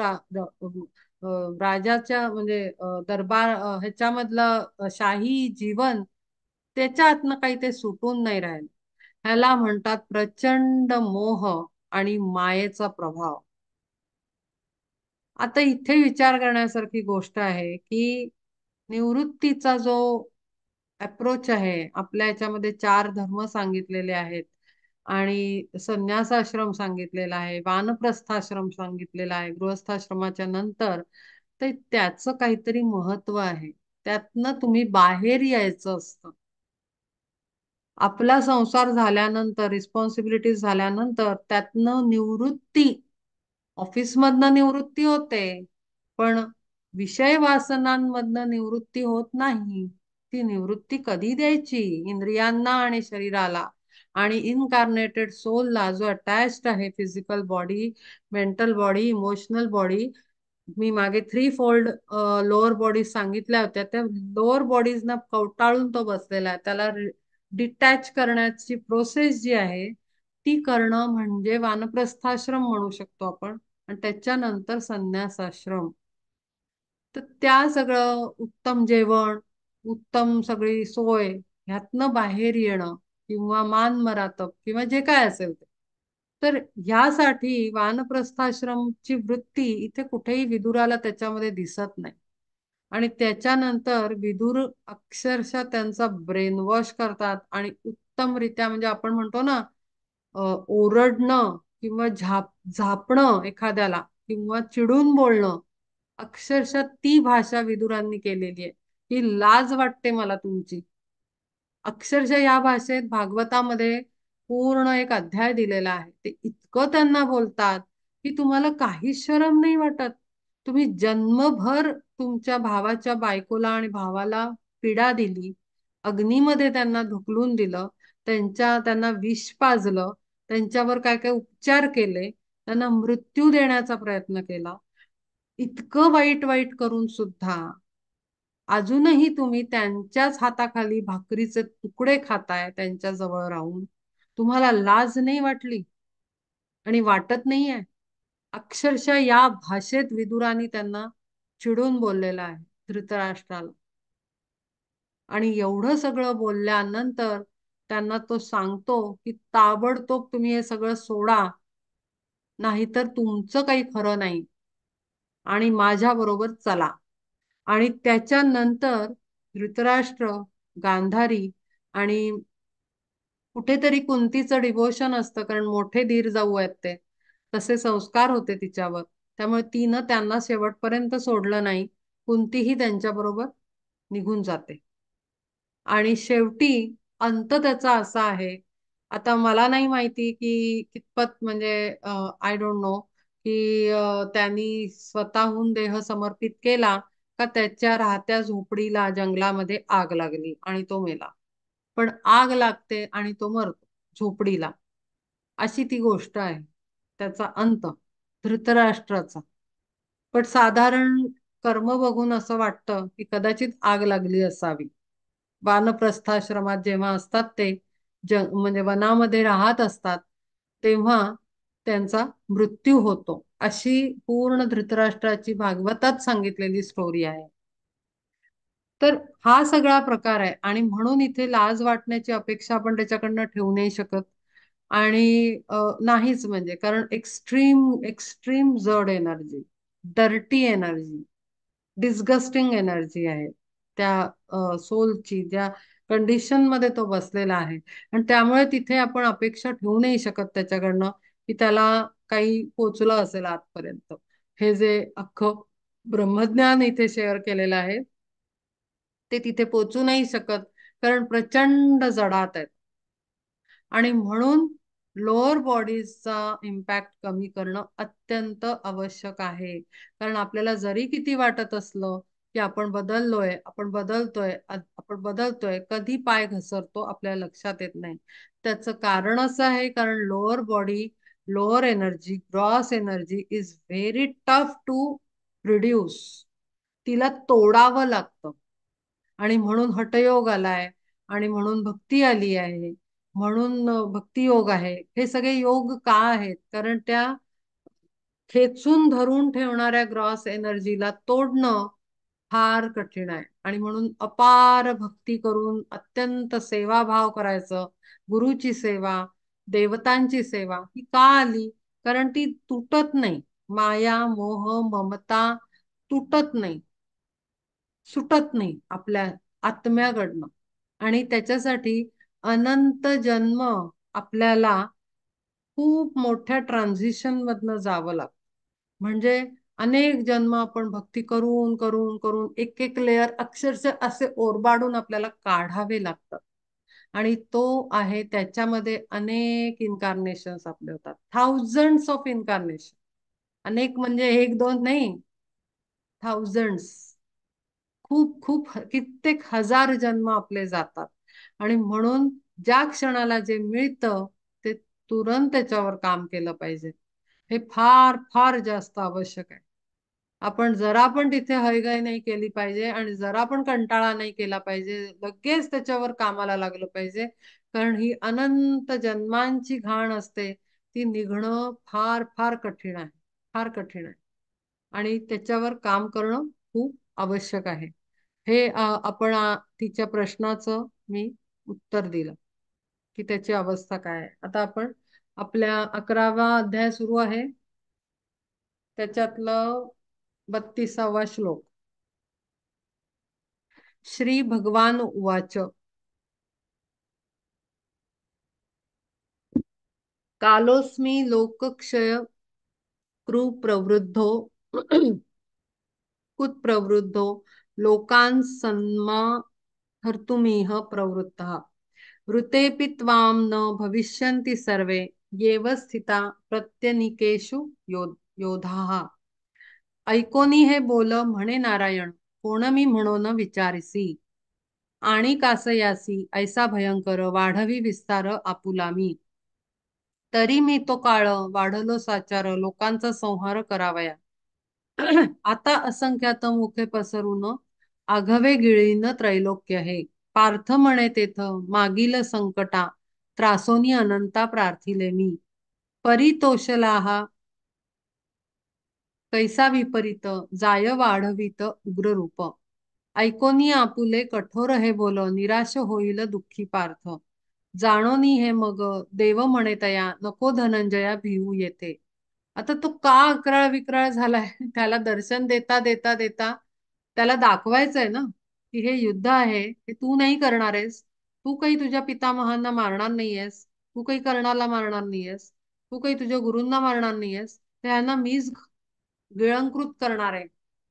राजाच्या म्हणजे दरबार ह्याच्यामधलं शाही जीवन, त्याच्यातनं काही ते सुटून नाही राहिलं. ह्याला म्हणतात प्रचंड मोह आणि मायेचा प्रभाव. आता इथे विचार करण्यासारखी गोष्ट आहे की निवृत्तीचा जो अप्रोच आहे, आपल्या याच्यामध्ये 4 धर्म सांगितलेले आहेत आणि संन्यासाश्रम सांगितलेला आहे, वानप्रस्थाश्रम सांगितलेला आहे गृहस्थाश्रमाच्या नंतर. तर त्याचं काहीतरी महत्व आहे. त्यातनं तुम्ही बाहेर यायचं असतं. आपला संसार झाल्यानंतर, रिस्पॉन्सिबिलिटी झाल्यानंतर त्यातनं निवृत्ती, ऑफिसमधनं निवृत्ती होते, पण विषय वासनांमधनं निवृत्ती होत नाही. ती निवृत्ती कधी द्यायची? इंद्रियांना आणि शरीराला आणि इनकार्नेटेड सोलला, जो अटॅच्ड आहे physical body, mental body, emotional body, मी मागे थ्री फोल्ड लोअर बॉडीज सांगितल्या होत्या, त्या लोअर बॉडीजना कवटाळून तो बसलेला आहे. त्याला डिटॅच करण्याची प्रोसेस जी आहे ती करणं म्हणजे वानप्रस्थाश्रम म्हणू शकतो आपण. आणि त्याच्यानंतर संन्यासाश्रम. तर त्या सगळं उत्तम जेवण, उत्तम सगळी सोय, ह्यातनं बाहेर येणं किंवा मान मरातप किंवा जे काय असेल ते. तर ह्यासाठी वानप्रस्थाश्रमची वृत्ती इथे कुठेही विदुराला त्याच्यामध्ये दिसत नाही. आणि त्याच्यानंतर विदुर अक्षरशः त्यांचा ब्रेन वॉश करतात आणि उत्तमरित्या, म्हणजे आपण म्हणतो ना, ओरडणं किंवा झापणं एखाद्याला किंवा चिडून बोलणं, अक्षरशः ती भाषा विदुरांनी केलेली आहे. ही लाज वाटते मला तुमची. अक्षरशः या भाषेत भागवतामध्ये पूर्ण एक अध्याय दिलेला आहे. ते इतकं त्यांना बोलतात की तुम्हाला काहीच शरम नाही वाटत. तुम्ही जन्मभर तुमच्या भावाच्या बायकोला आणि भावाला पीडा दिली, अग्नीमध्ये त्यांना ढुकलून दिलं, त्यांना विष पाजलं, त्यांच्यावर काय काय उपचार केले, त्यांना मृत्यू देण्याचा प्रयत्न केला. इतकं वाईट वाईट करून सुद्धा अजूनही तुम्ही त्यांच्याच हाताखाली भाकरीचे तुकडे खाताय त्यांच्या जवळ राहून. तुम्हाला लाज नाही वाटली आणि वाटत नाहीये. अक्षरशः या भाषेत विदुराने त्यांना चिडून बोललेला आहे धृतराष्ट्राला. आणि एवढं सगळं बोलल्यानंतर त्यांना तो सांगतो की ताबडतोब तुम्ही हे सगळं सोडा, नाहीतर तुमचं काही खरं नाही, आणि माझ्या बरोबर चला. आणि त्याच्यानंतर धृतराष्ट्र, गांधारी आणि कुठेतरी कुंतीचं डिव्होशन असतं, कारण मोठे धीर जाऊ आहेत ते, तसे संस्कार होते तिच्यावर. त्यामुळे तिनं त्यांना शेवटपर्यंत सोडलं नाही. कुंतीही त्यांच्याबरोबर निघून जाते. आणि शेवटी अंत त्याचा असा आहे. आता मला नाही माहिती की कितपत, म्हणजे आय डोंट नो की त्यांनी स्वतःहून देह समर्पित केला का त्याच्या राहत्या झोपडीला जंगलामध्ये आग लागली आणि तो मेला. पण आग लागते आणि तो मरतो झोपडीला, अशी ती गोष्ट आहे. त्याचा अंत धृतराष्ट्राचा. पण साधारण कर्म बघून असं वाटतं की कदाचित आग लागली असावी. वानप्रस्थाश्रमात जेव्हा असतात ते, म्हणजे वनामध्ये राहत असतात, तेव्हा त्यांचा मृत्यू होतो. अशी पूर्ण धृतराष्ट्राची भागवतात सांगितलेली स्टोरी आहे. तर हा सगळा प्रकार आहे आणि म्हणून इथे लाज वाटण्याची अपेक्षा आपण त्याच्याकडनं ठेवू नाही शकत. आणि नाहीच, म्हणजे कारण एक्स्ट्रीम एक्स्ट्रीम जड energy, dirty energy, disgusting energy आहे त्या सोलची, ज्या कंडिशन मध्ये तो बसलेला आहे. आणि त्यामुळे तिथे आपण अपेक्षा ठेवू नाही शकत त्याच्याकडनं की त्याला काही पोचलं असेल आतपर्यंत. हे जे अख्खं ब्रह्मज्ञान इथे शेअर केलेलं आहे ते तिथे पोचू नाही शकत, कारण प्रचंड जडात आहेत. आणि म्हणून लोअर बॉडीजचा इम्पॅक्ट कमी करणं अत्यंत आवश्यक आहे. कारण आपल्याला जरी किती वाटत असलं की आपण बदललोय, आपण बदलतोय, आपण बदलतोय, कधी पाय घसरतो आपल्या लक्षात येत नाही. त्याचं कारण असं आहे कारण lower body, lower energy, gross energy is very tough to reduce. तिला तोडावं लागतं. आणि म्हणून हठयोग आलाय, आणि म्हणून भक्ती आली आहे, म्हणून भक्ती योग आहे. हे सगळे योग का आहेत? कारण त्या खेचून धरून ठेवणाऱ्या ग्रॉस एनर्जीला तोडणं फार कठीण आहे. आणि म्हणून अपार भक्ती करून अत्यंत सेवाभाव करायचं. गुरुची सेवा, देवतांची सेवा ही का आली? कारण ती तुटत नाही. माया, मोह, ममता तुटत नाही, सुटत नाही आपल्या आत्म्याकडनं. आणि त्याच्यासाठी अनंत जन्म आपल्याला खूप मोठ्या ट्रान्झिशन मधनं जावं लागतं. म्हणजे अनेक जन्म आपण भक्ती करून करून करून एक एक लेअर अक्षरशः असे ओरबाडून आपल्याला काढावे लागतात. आणि तो आहे त्याच्यामध्ये अनेक इन्कारनेशन्स आपले होतात, थाउजंड्स ऑफ इन्कारनेशन. अनेक म्हणजे एक दोन नाही, थाउजंड्स. खूप खूप कित्येक हजार जन्म आपले जातात. आणि म्हणून ज्या क्षणाला जे मिळतं ते तुरंत त्याच्यावर काम केलं पाहिजे. हे फार फार जास्त आवश्यक आहे. आपण जरा पण तिथे हयगय नाही केली पाहिजे आणि जरा पण कंटाळा नाही केला पाहिजे. लगेच त्याच्यावर कामाला लागलं पाहिजे. कारण ही अनंत जन्मांची घाण असते, ती निघणं फार फार कठीण आहे. फार कठीण आहे. आणि त्याच्यावर काम करणं खूप आवश्यक आहे. हे आपण तिच्या प्रश्नाचं मी उत्तर दिलं की त्याची अवस्था काय आहे. आता आपण आपल्या 11वा अध्याय सुरू आहे, त्याच्यातलं 32वा श्लोक. श्री भगवान उवाच कालोस्मी लोकक्षय कुप्रवृद्धो कुप्रवृद्धो लोकान् हर्तुमिह प्रवृत्तः ऋतेऽपि त्वां न भविष्यन्ति सर्वे येव स्थिता प्रत्यनीकेषु योधाः. ऐकोनी हे बोल म्हणे नारायण, कोण मी म्हणून विचारिसी. आणि कासयासी ऐसा भयंकर वाढवी विस्तार आपुला मी. तरी मी तो काळ वाढलो साचार लोकांचा संहार करावया. आता असंख्यात मुखे पसरून आघवे गिळीन त्रैलोक्य हे. पार्थ म्हणे तेथ मागील संकटा त्रासोनी अनंता प्रार्थिले मी. परितोषलाहा कैसा विपरीत जाय वाढवित उग्र रूप. ऐकोनी आपुले कठोर हे बोल निराश होईल दुःखी पार्थ. जाणोनी हे मग देव म्हणे तया नको धनंजया भिवू येते. आता तो का अकराळ विक्राळ झालाय त्याला दर्शन देता देता देता त्याला दाखवायचंय ना की हे युद्ध आहे, हे तू नाही करणार आहेस. तू काही तुझ्या पितामहांना मारणार नाहीयेस, तू काही कर्णाला मारणार नाहीयेस, तू काही तुझ्या गुरूंना मारणार नाहीयेस. त्यांना मीच गिळंकृत करणार आहे,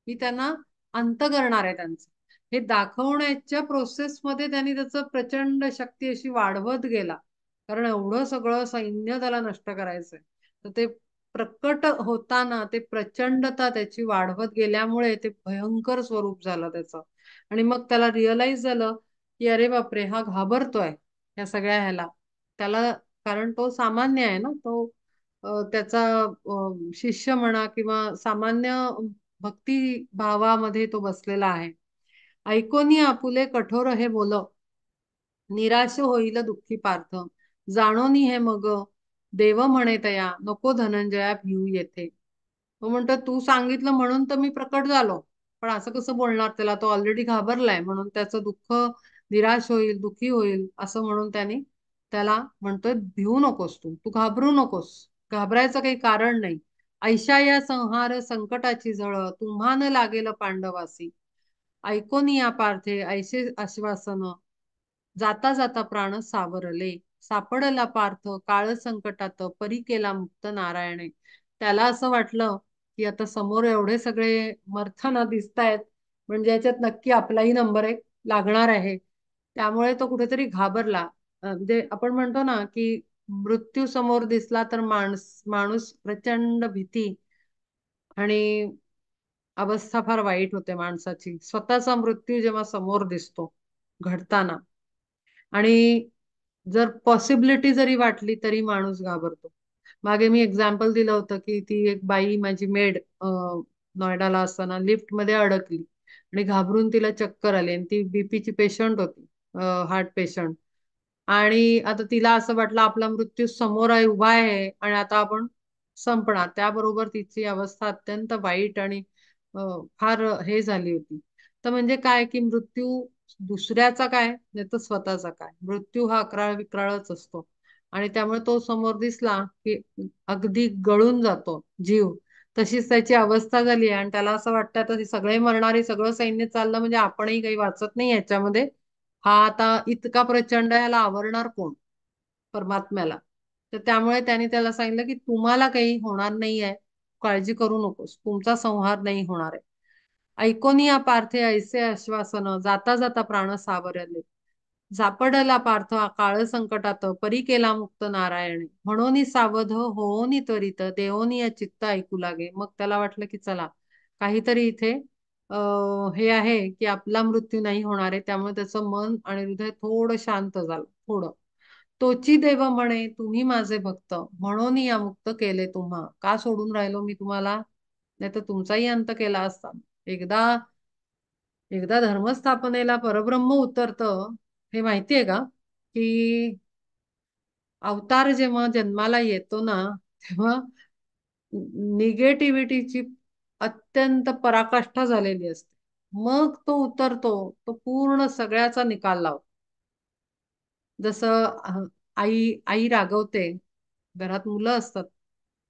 मी त्यांना अंत करणार आहे त्यांचं. हे दाखवण्याच्या प्रोसेसमध्ये त्यांनी त्याचं प्रचंड शक्ती अशी वाढवत गेला. कारण एवढं सगळं सैन्य त्याला नष्ट करायचंय. तर ते प्रकट होताना ते प्रचंडता त्याची वाढवत गेल्यामुळे ते भयंकर स्वरूप झालं त्याचं. आणि मग त्याला रिअलाइज झालं की अरे बापरे, हा घाबरतोय या सगळ्या ह्याला. त्याला, कारण तो सामान्य आहे ना, तो त्याचा शिष्य म्हणा किंवा सामान्य भक्ती भावामध्ये तो बसलेला आहे. ऐकोनी आपुले कठोर हे बोल निराश होईल दुःखी पार्थ. जाणोनी हे मग देव म्हणे तया नको धनंजया भिऊ येथे. तो म्हणतो तू सांगितलं म्हणून तर मी प्रकट झालो, पण असं कसं बोलणार त्याला, तो ऑलरेडी घाबरलाय म्हणून त्याचं दुःख निराश होईल, दुःखी होईल असं म्हणून त्यांनी त्याला म्हणतोय भिवू नकोस, तू घाबरू नकोस, घाबरायचं काही कारण नाही. ऐशा या संहार संकटाची झळ तुम्हान लागेल पांडवासी. ऐकोन या पार्थे ऐसे आश्वासन जाता जाता प्राण सावरले. सापडला पार्थ काळ संकटात परी केला मुक्त नारायणे. त्याला असं वाटलं की आता समोर एवढे सगळे मरताना दिसतायत, म्हणजे याच्यात नक्की आपलाही नंबर एक लागणार आहे. त्यामुळे तो कुठेतरी घाबरला. म्हणजे आपण म्हणतो ना की मृत्यू समोर दिसला तर माणूस प्रचंड भीती आणि अवस्था फार वाईट होते माणसाची, स्वतःचा मृत्यू जेव्हा समोर दिसतो घडताना. आणि जर पॉसिबिलिटी जरी वाटली तरी माणूस घाबरतो. मागे मी एक्झाम्पल दिलं होतं की ती एक बाई माझी मेड नोएडाला असताना लिफ्ट मध्ये अडकली आणि घाबरून तिला चक्कर आली आणि ती बीपीची पेशंट होती, हार्ट पेशंट. आणि आता तिला असं वाटलं आपला मृत्यू समोर आहे, उभा आहे आणि आता आपण संपणार. त्याबरोबर तिची अवस्था अत्यंत वाईट आणि फार हे झाली होती. तर म्हणजे काय की मृत्यू दुसऱ्याचा काय नाही तर स्वतःचा काय, मृत्यू हा अकराळ विक्राळच असतो. आणि त्यामुळे तो समोर दिसला की अगदी गळून जातो जीव. तशीच त्याची अवस्था झाली आणि त्याला असं वाटतं आता सगळे मरणारे, सगळं सैन्य चाललं म्हणजे आपणही काही वाचत नाही याच्यामध्ये. हा आता इतका प्रचंड, ह्याला आवरणार कोण, परमात्म्याला. तर त्यामुळे त्याने त्याला सांगितलं की तुम्हाला काही होणार नाही आहे, काळजी करू नकोस, तुमचा संहार नाही होणार आहे. ऐकोनी या पार्थे ऐसे आश्वासन जाता जाता प्राण सावरले. झापडला पार्थ काळ संकटात परी केला मुक्त नारायणे. म्हणून सावध होऊनी त्वरित देवोनी चित्त ऐकू लागे. मग त्याला वाटलं की चला काहीतरी इथे हे आहे की आपला मृत्यू नाही होणार आहे. त्यामुळे त्याचं मन आणि हृदय थोडं शांत झालं, थोडं. तोची देव म्हणे तुम्ही माझे भक्त म्हणून या मुक्त केले तुम्हा. का सोडून राहिलो मी तुम्हाला, नाही तर तुमचाही अंत केला असता. एकदा एकदा धर्मस्थापनेला परब्रह्म उतरतं, हे माहितीये का? की अवतार जेव्हा जन्माला येतो ना, तेव्हा निगेटिव्हिटीची अत्यंत पराकाष्ठा झालेली असते. मग तो उतरतो, तो पूर्ण सगळ्याचा निकाल लावतो. जसं आई आई रागवते. घरात मुलं असतात,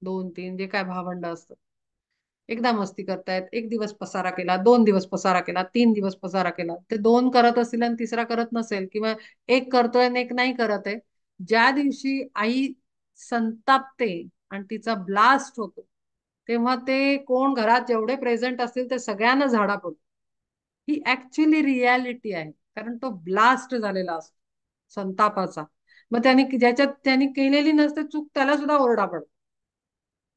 2-3 जे काय भावंड असतात. एकदा मस्ती करतायत, एक दिवस पसारा केला, 2 दिवस पसारा केला, 3 दिवस पसारा केला. ते 2 करत असतील आणि तिसरा करत नसेल, किंवा एक करतोय आणि एक नाही करत आहे. ज्या दिवशी आई संतापते आणि तिचा ब्लास्ट होतो, तेव्हा ते कोण घरात जेवढे प्रेझेंट असतील ते सगळ्यांना झाडा पडतो. ही ऍक्च्युली रियालिटी आहे, कारण तो ब्लास्ट झालेला असतो संतापाचा. मग त्याने ज्याच्यात त्यांनी केलेली नसते चूक, त्याला सुद्धा ओरडा पडतो.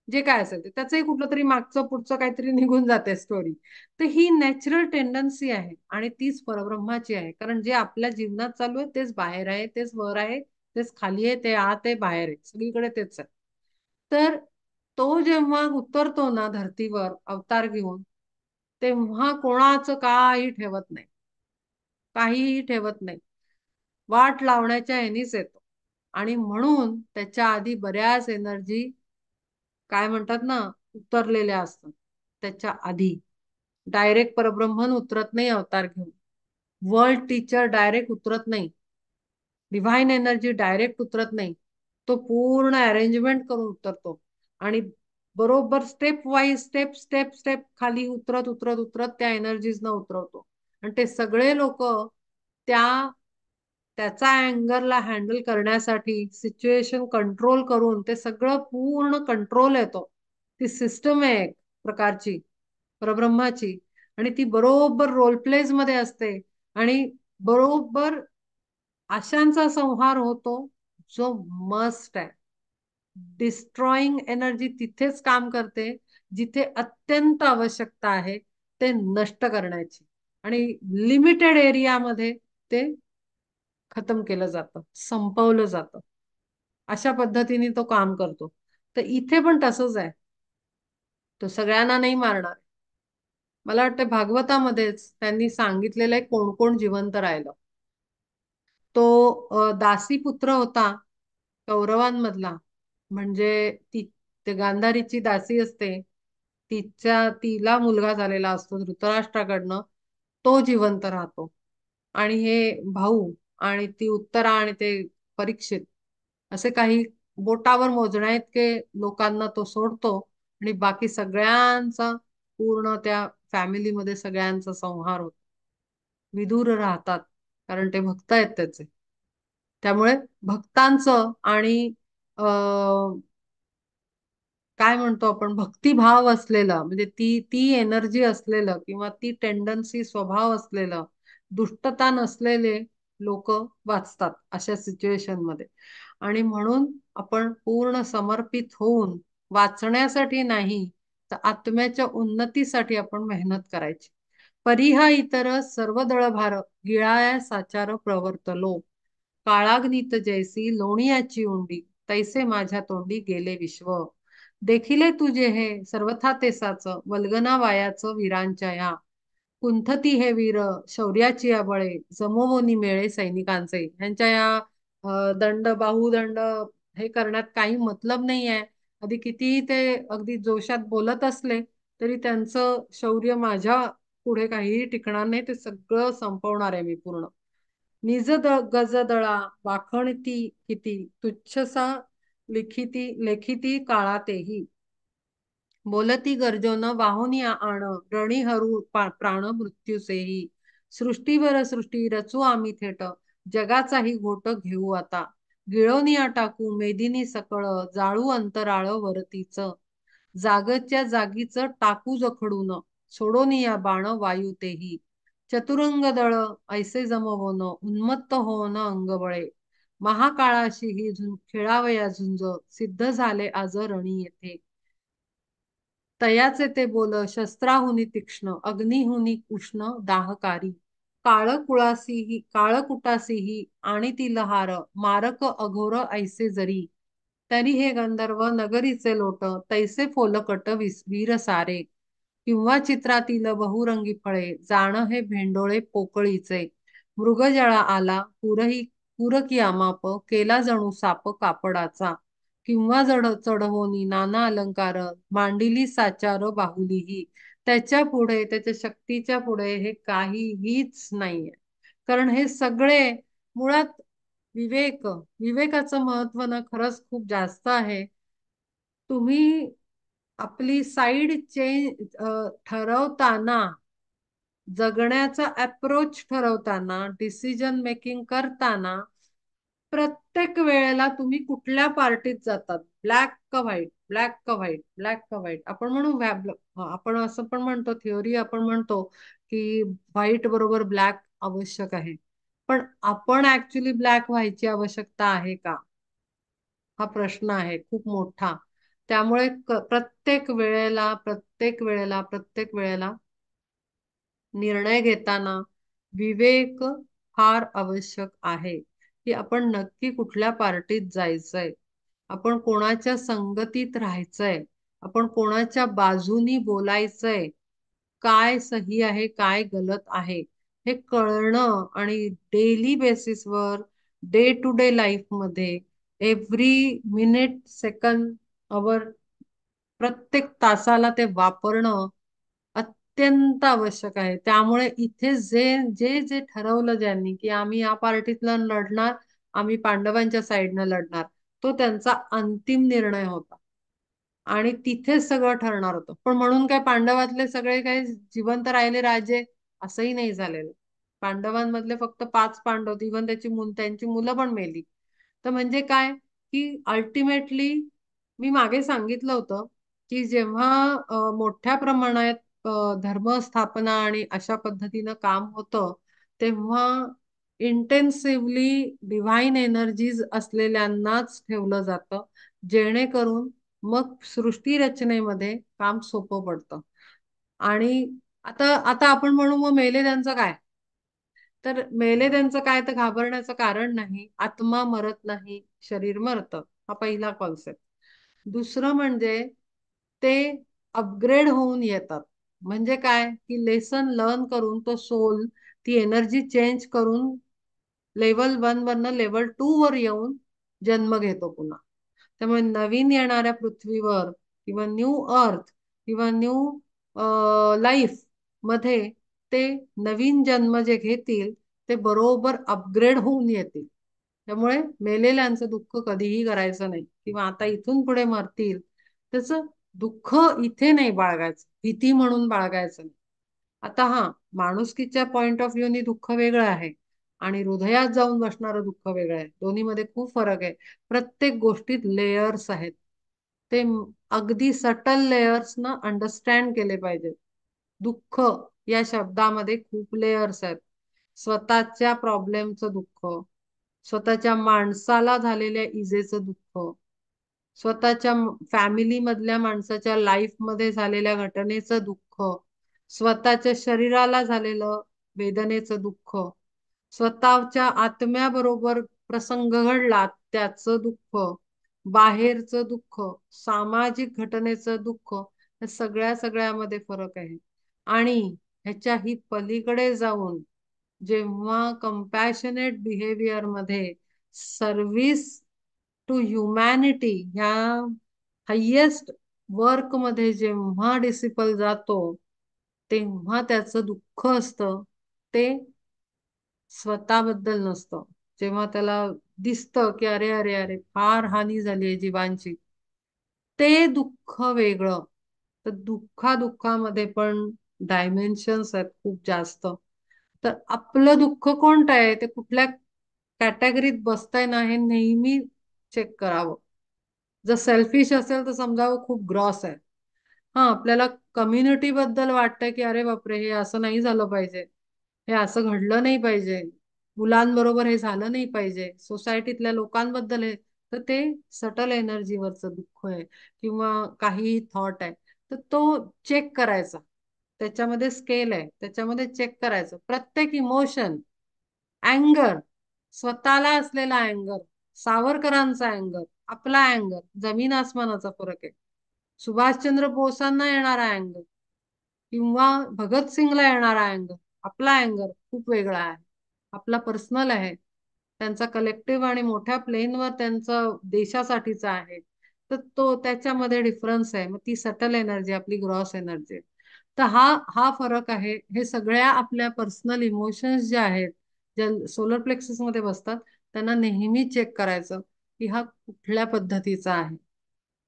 जे काय असेल ते त्याचंही कुठलं तरी मागचं पुढचं काहीतरी निघून जाते स्टोरी. तर ही नॅचरल टेंडन्सी आहे आणि तीच परब्रह्माची आहे, कारण जे आपल्या जीवनात चालू आहे तेच बाहेर आहे, तेच वर आहे, तेच खाली आहे, ते आत आहे, बाहेर आहे, सगळीकडे तेच आहे. तर तो जेव्हा उतरतो ना धर्तीवर अवतार घेऊन, तेव्हा कोणाचं काही ठेवत नाही, काहीही ठेवत नाही. वाट लावण्याच्या ह्यानीच येतो. आणि म्हणून त्याच्या आधी बऱ्याच एनर्जी काय म्हणतात ना उतरलेल्या असतात. त्याच्या आधी डायरेक्ट परब्रह्मन उतरत नाही अवतार घेऊन. वर्ल्ड टीचर डायरेक्ट उतरत नाही. डिव्हाइन एनर्जी डायरेक्ट उतरत नाही. तो पूर्ण अरेंजमेंट करून उतरतो आणि बरोबर step wise step step step खाली उतरत उतरत उतरत त्या एनर्जीज न उतरवतो. आणि ते सगळे लोक त्या त्याचा अँगरला हँडल करण्यासाठी सिच्युएशन कंट्रोल करून ते सगळं पूर्ण कंट्रोल येतो. ती सिस्टम आहे एक प्रकारची परब्रह्माची, आणि ती बरोबर रोल प्लेज मध्ये असते. आणि बरोबर अशांचा संहार होतो जो मस्ट आहे. डिस्ट्रॉइंग एनर्जी तिथेच काम करते जिथे अत्यंत आवश्यकता आहे ते नष्ट करण्याची, आणि लिमिटेड एरियामध्ये ते खतम केलं जातं, संपवलं जातं. अशा पद्धतीने तो काम करतो. तर इथे पण तसंच आहे. तो सगळ्यांना नाही मारणार. मला वाटतं भागवतामध्येच त्यांनी सांगितलेलं आहे कोण कोण जिवंत राहिलं. तो दासी पुत्र होता कौरवांमधला. म्हणजे ती ते गांधारीची दासी असते, तिला मुलगा झालेला असतो धृतराष्ट्राकडनं. तो जिवंत राहतो. आणि हे भाऊ आणि ती उत्तरा आणि ते परीक्षित, असे काही बोटावर मोजण्या इतके लोकांना तो सोडतो. आणि बाकी सगळ्यांचा पूर्ण त्या फॅमिलीमध्ये सगळ्यांचा संहार होतो. विदूर राहतात, कारण ते भक्त आहेत त्याचे. त्यामुळे भक्तांचं आणि काय म्हणतो आपण भक्तिभाव असलेलं, म्हणजे ती ती एनर्जी असलेलं किंवा ती टेंडन्सी स्वभाव असलेलं दुष्टता नसलेले लोक वाचतात अशा सिच्युएशन मध्ये. आणि म्हणून आपण पूर्ण समर्पित होऊन वाचण्यासाठी नाही तर आत्म्याच्या उन्नतीसाठी आपण मेहनत करायची. परिहा इतर सर्व दळभार गिळाया साचार प्रवर्तलो, काळाग्नित जैसी लोणियाची उंडी, तैसे माझ्या तोंडी गेले विश्व. देखिले तुझे हे सर्वथा तेसाच वल्गना वायाचं वीरांच्या या, कुंथती हे वीर शौर्याची बळे, जमोवनी मेळे सैनिकांचे. ह्यांच्या या दंड बाहुदंड हे करण्यात काही मतलब नाही आहे. आधी किती ते अगदी जोशात बोलत असले तरी त्यांचं शौर्य माझ्या पुढे काहीही टिकणार नाही. ते सगळं संपवणार आहे मी पूर्ण. निज गजदळा वाखणती किती, तुच्छसा लिखिती लेखिती काळातेही, बोलती गर्जन वाहुनी आण, रणी हरू प्राण मृत्यूसेही. सृष्टीवर सृष्टी रचू आम्ही थेट, जगाचाही घोट घेऊ आता. गिळवनिया टाकू मेदिनी सकळ, जाळू अंतराळ वरतीच. जागच्या जागीच टाकू जखडून, सोडोनिया बाण वायुतेही. चतुरंग दळ ऐसे जमवून, उन्मत्त होऊन अंगबळे. महाकाळाशी ही खेळावया झुंज, सिद्ध झाले आज रणी येथे. तयाचे ते बोल शस्त्राहुनी तीक्ष्ण, अग्निहुनी उष्ण दाहकारी. काळकुटासीही आणि ती लहार, मारक अघोर ऐसे जरी. तरी हे गंधर्व नगरीचे लोट, तैसे फोलकट वीर सारे. किंवा चित्रातील बहुरंगी फळे जाणं हे भेंडोळे पोकळीचे. मृगजळा आला पुरकी आमाप केला जणू साप कापडाचा. किंवा जड चढवोनी नाना अलंकार मांडिली साचार बाहुलीही. त्याच्या पुढे त्याच्या शक्तीच्या पुढे हे काहीच नाहीये. कारण हे सगळे मुळात विवेकाचं महत्व ना खरंच खूप जास्त आहे. तुम्ही आपली साईड चेंज ठरवताना, जगण्याचा अप्रोच ठरवताना, डिसिजन मेकिंग करताना प्रत्येक वेळेला तुम्ही कुठल्या पार्टीत जातात, ब्लॅक का व्हाईट, ब्लॅक का व्हाईट, ब्लॅक का व्हाईट, आपण म्हणू आपण असं पण म्हणतो, थिअरी आपण म्हणतो की व्हाईट बरोबर ब्लॅक आवश्यक आहे. पण आपण ऍक्च्युली ब्लॅक व्हायची आवश्यकता आहे का? हा प्रश्न आहे खूप मोठा. त्यामुळे प्रत्येक वेळेला निर्णय घेताना विवेक फार आवश्यक आहे, की आपण नक्की कुठल्या पार्टीत जायचंय, आपण कोणाच्या संगतीत राहायचंय, आपण कोणाच्या बाजूनी बोलायचंय, काय सही आहे काय गलत आहे हे कळणं आणि डेली बेसिसवर डे टू डे लाईफ मध्ये एव्हरी मिनिट सेकंद अवर प्रत्येक तासाला ते वापरणं अत्यंत आवश्यक आहे. त्यामुळे इथे जे जे जे ठरवलं ज्यांनी की आम्ही या पार्टीतला लढणार, आम्ही पांडवांच्या साईडनं लढणार, तो त्यांचा अंतिम निर्णय होता आणि तिथेच सगळं ठरणार होतं. पण म्हणून काय पांडवातले सगळे काही जिवंत राहिले राजे असंही नाही झालेलं. पांडवांमधले फक्त 5 पांडव, इव्हन त्यांची मुलं पण मेली. तर म्हणजे काय की अल्टिमेटली मी मागे सांगितलं होतं की जेव्हा मोठ्या प्रमाणात धर्म स्थापना आणि अशा पद्धतीनं काम होतं, तेव्हा इंटेन्सिव्हली डिव्हाइन एनर्जीज असलेल्यांनाच ठेवलं जातं, जेणेकरून मग सृष्टी रचनेमध्ये काम सोपं पडतं. आणि आता आता आपण म्हणू मग मेले त्यांचं काय? तर मेले त्यांचं काय तर घाबरण्याचं कारण नाही. आत्मा मरत नाही, शरीर मरतं. हा पहिला कॉन्सेप्ट. दुसरं म्हणजे ते अपग्रेड होऊन येतात. म्हणजे काय की लेसन लर्न करून तो सोल ती एनर्जी चेंज करून लेवल 1 वरनं लेवल 2 वर येऊन जन्म घेतो पुन्हा. त्यामुळे नवीन येणाऱ्या पृथ्वीवर किंवा न्यू अर्थ किंवा न्यू लाईफ मध्ये ते नवीन जन्म जे घेतील ते बरोबर अपग्रेड होऊन येतील. त्यामुळे मेलेल्यांचं दुःख कधीही करायचं नाही किंवा आता इथून पुढे मरतील त्याचं दुःख इथे नाही बाळगायचं, भीती म्हणून बाळगायचं नाही. आता हा माणुसकीच्या पॉइंट ऑफ व्ह्यूनी दुःख वेगळं आहे आणि हृदयात जाऊन बसणारं दुःख वेगळं आहे. दोन्हीमध्ये खूप फरक आहे. प्रत्येक गोष्टीत लेयर्स आहेत. ते अगदी सटल लेयर्स ना अंडरस्टँड केले पाहिजेत. दुःख या शब्दामध्ये खूप लेयर्स आहेत. स्वतःच्या प्रॉब्लेमचं दुःख, स्वतःच्या माणसाला झालेल्या इजेचं दुःख, स्वतःच्या फॅमिली मधल्या माणसाच्या लाईफ मध्ये झालेल्या घटनेचं दुःख, स्वतःच्या शरीराला झालेलं वेदनेचं दुःख, स्वतःच्या आत्म्याबरोबर प्रसंग घडला त्याचं दुःख, बाहेरचं दुःख, सामाजिक घटनेचं दुःख, या सगळ्यामध्ये फरक आहे. आणि ह्याच्याही पलीकडे जाऊन जेव्हा कंपॅशनेट बिहेवियर मध्ये सर्व्हिस टू ह्युमॅनिटी ह्या हायेस्ट वर्क मध्ये जेव्हा डिसिपल जातो, तेव्हा त्याचं दुःख असतं ते स्वतःबद्दल नसतं. जेव्हा त्याला दिसतं की अरे अरे अरे फार हानी झाली आहे जीवांची, ते दुःख वेगळं. तर दुःखामध्ये पण डायमेन्शन्स आहेत खूप जास्त. तर आपलं दुःख कोणतं आहे, ते कुठल्या कॅटेगरीत बसतंय ना हे नेहमी चेक करावं. जर सेल्फिश असेल तर समजावं खूप ग्रॉस आहे. हा आपल्याला कम्युनिटी बद्दल वाटतंय की अरे बापरे हे असं नाही झालं पाहिजे, हे असं घडलं नाही पाहिजे, मुलांबरोबर हे झालं नाही पाहिजे, सोसायटीतल्या लोकांबद्दल हे, तर ते सटल एनर्जीवरचं दुःख आहे किंवा काही थॉट आहे. तर तो चेक करायचा. त्याच्यामध्ये स्केल आहे, त्याच्यामध्ये चेक करायचं प्रत्येक इमोशन. अँगर, स्वतःला असलेला अँगर, सावरकरांचा अँगर, आपला अँगर, जमीन आसमानाचा फरक आहे. सुभाषचंद्र बोसांना येणारा अँगर, किंवा भगतसिंगला येणारा अँगर, आपला अँगर खूप वेगळा आहे, आपला पर्सनल आहे. त्यांचा कलेक्टिव्ह आणि मोठ्या प्लेनवर त्यांचा देशासाठीचा आहे. तर तो त्याच्यामध्ये डिफरन्स आहे. मग ती सटल एनर्जी आपली ग्रॉस एनर्जी. तर हा हा फरक आहे. हे सगळ्या आपल्या पर्सनल इमोशन्स ज्या आहेत, ज्या सोलर प्लेक्सस मध्ये बसतात, त्यांना नेहमी चेक करायचं की हा कुठल्या पद्धतीचा आहे.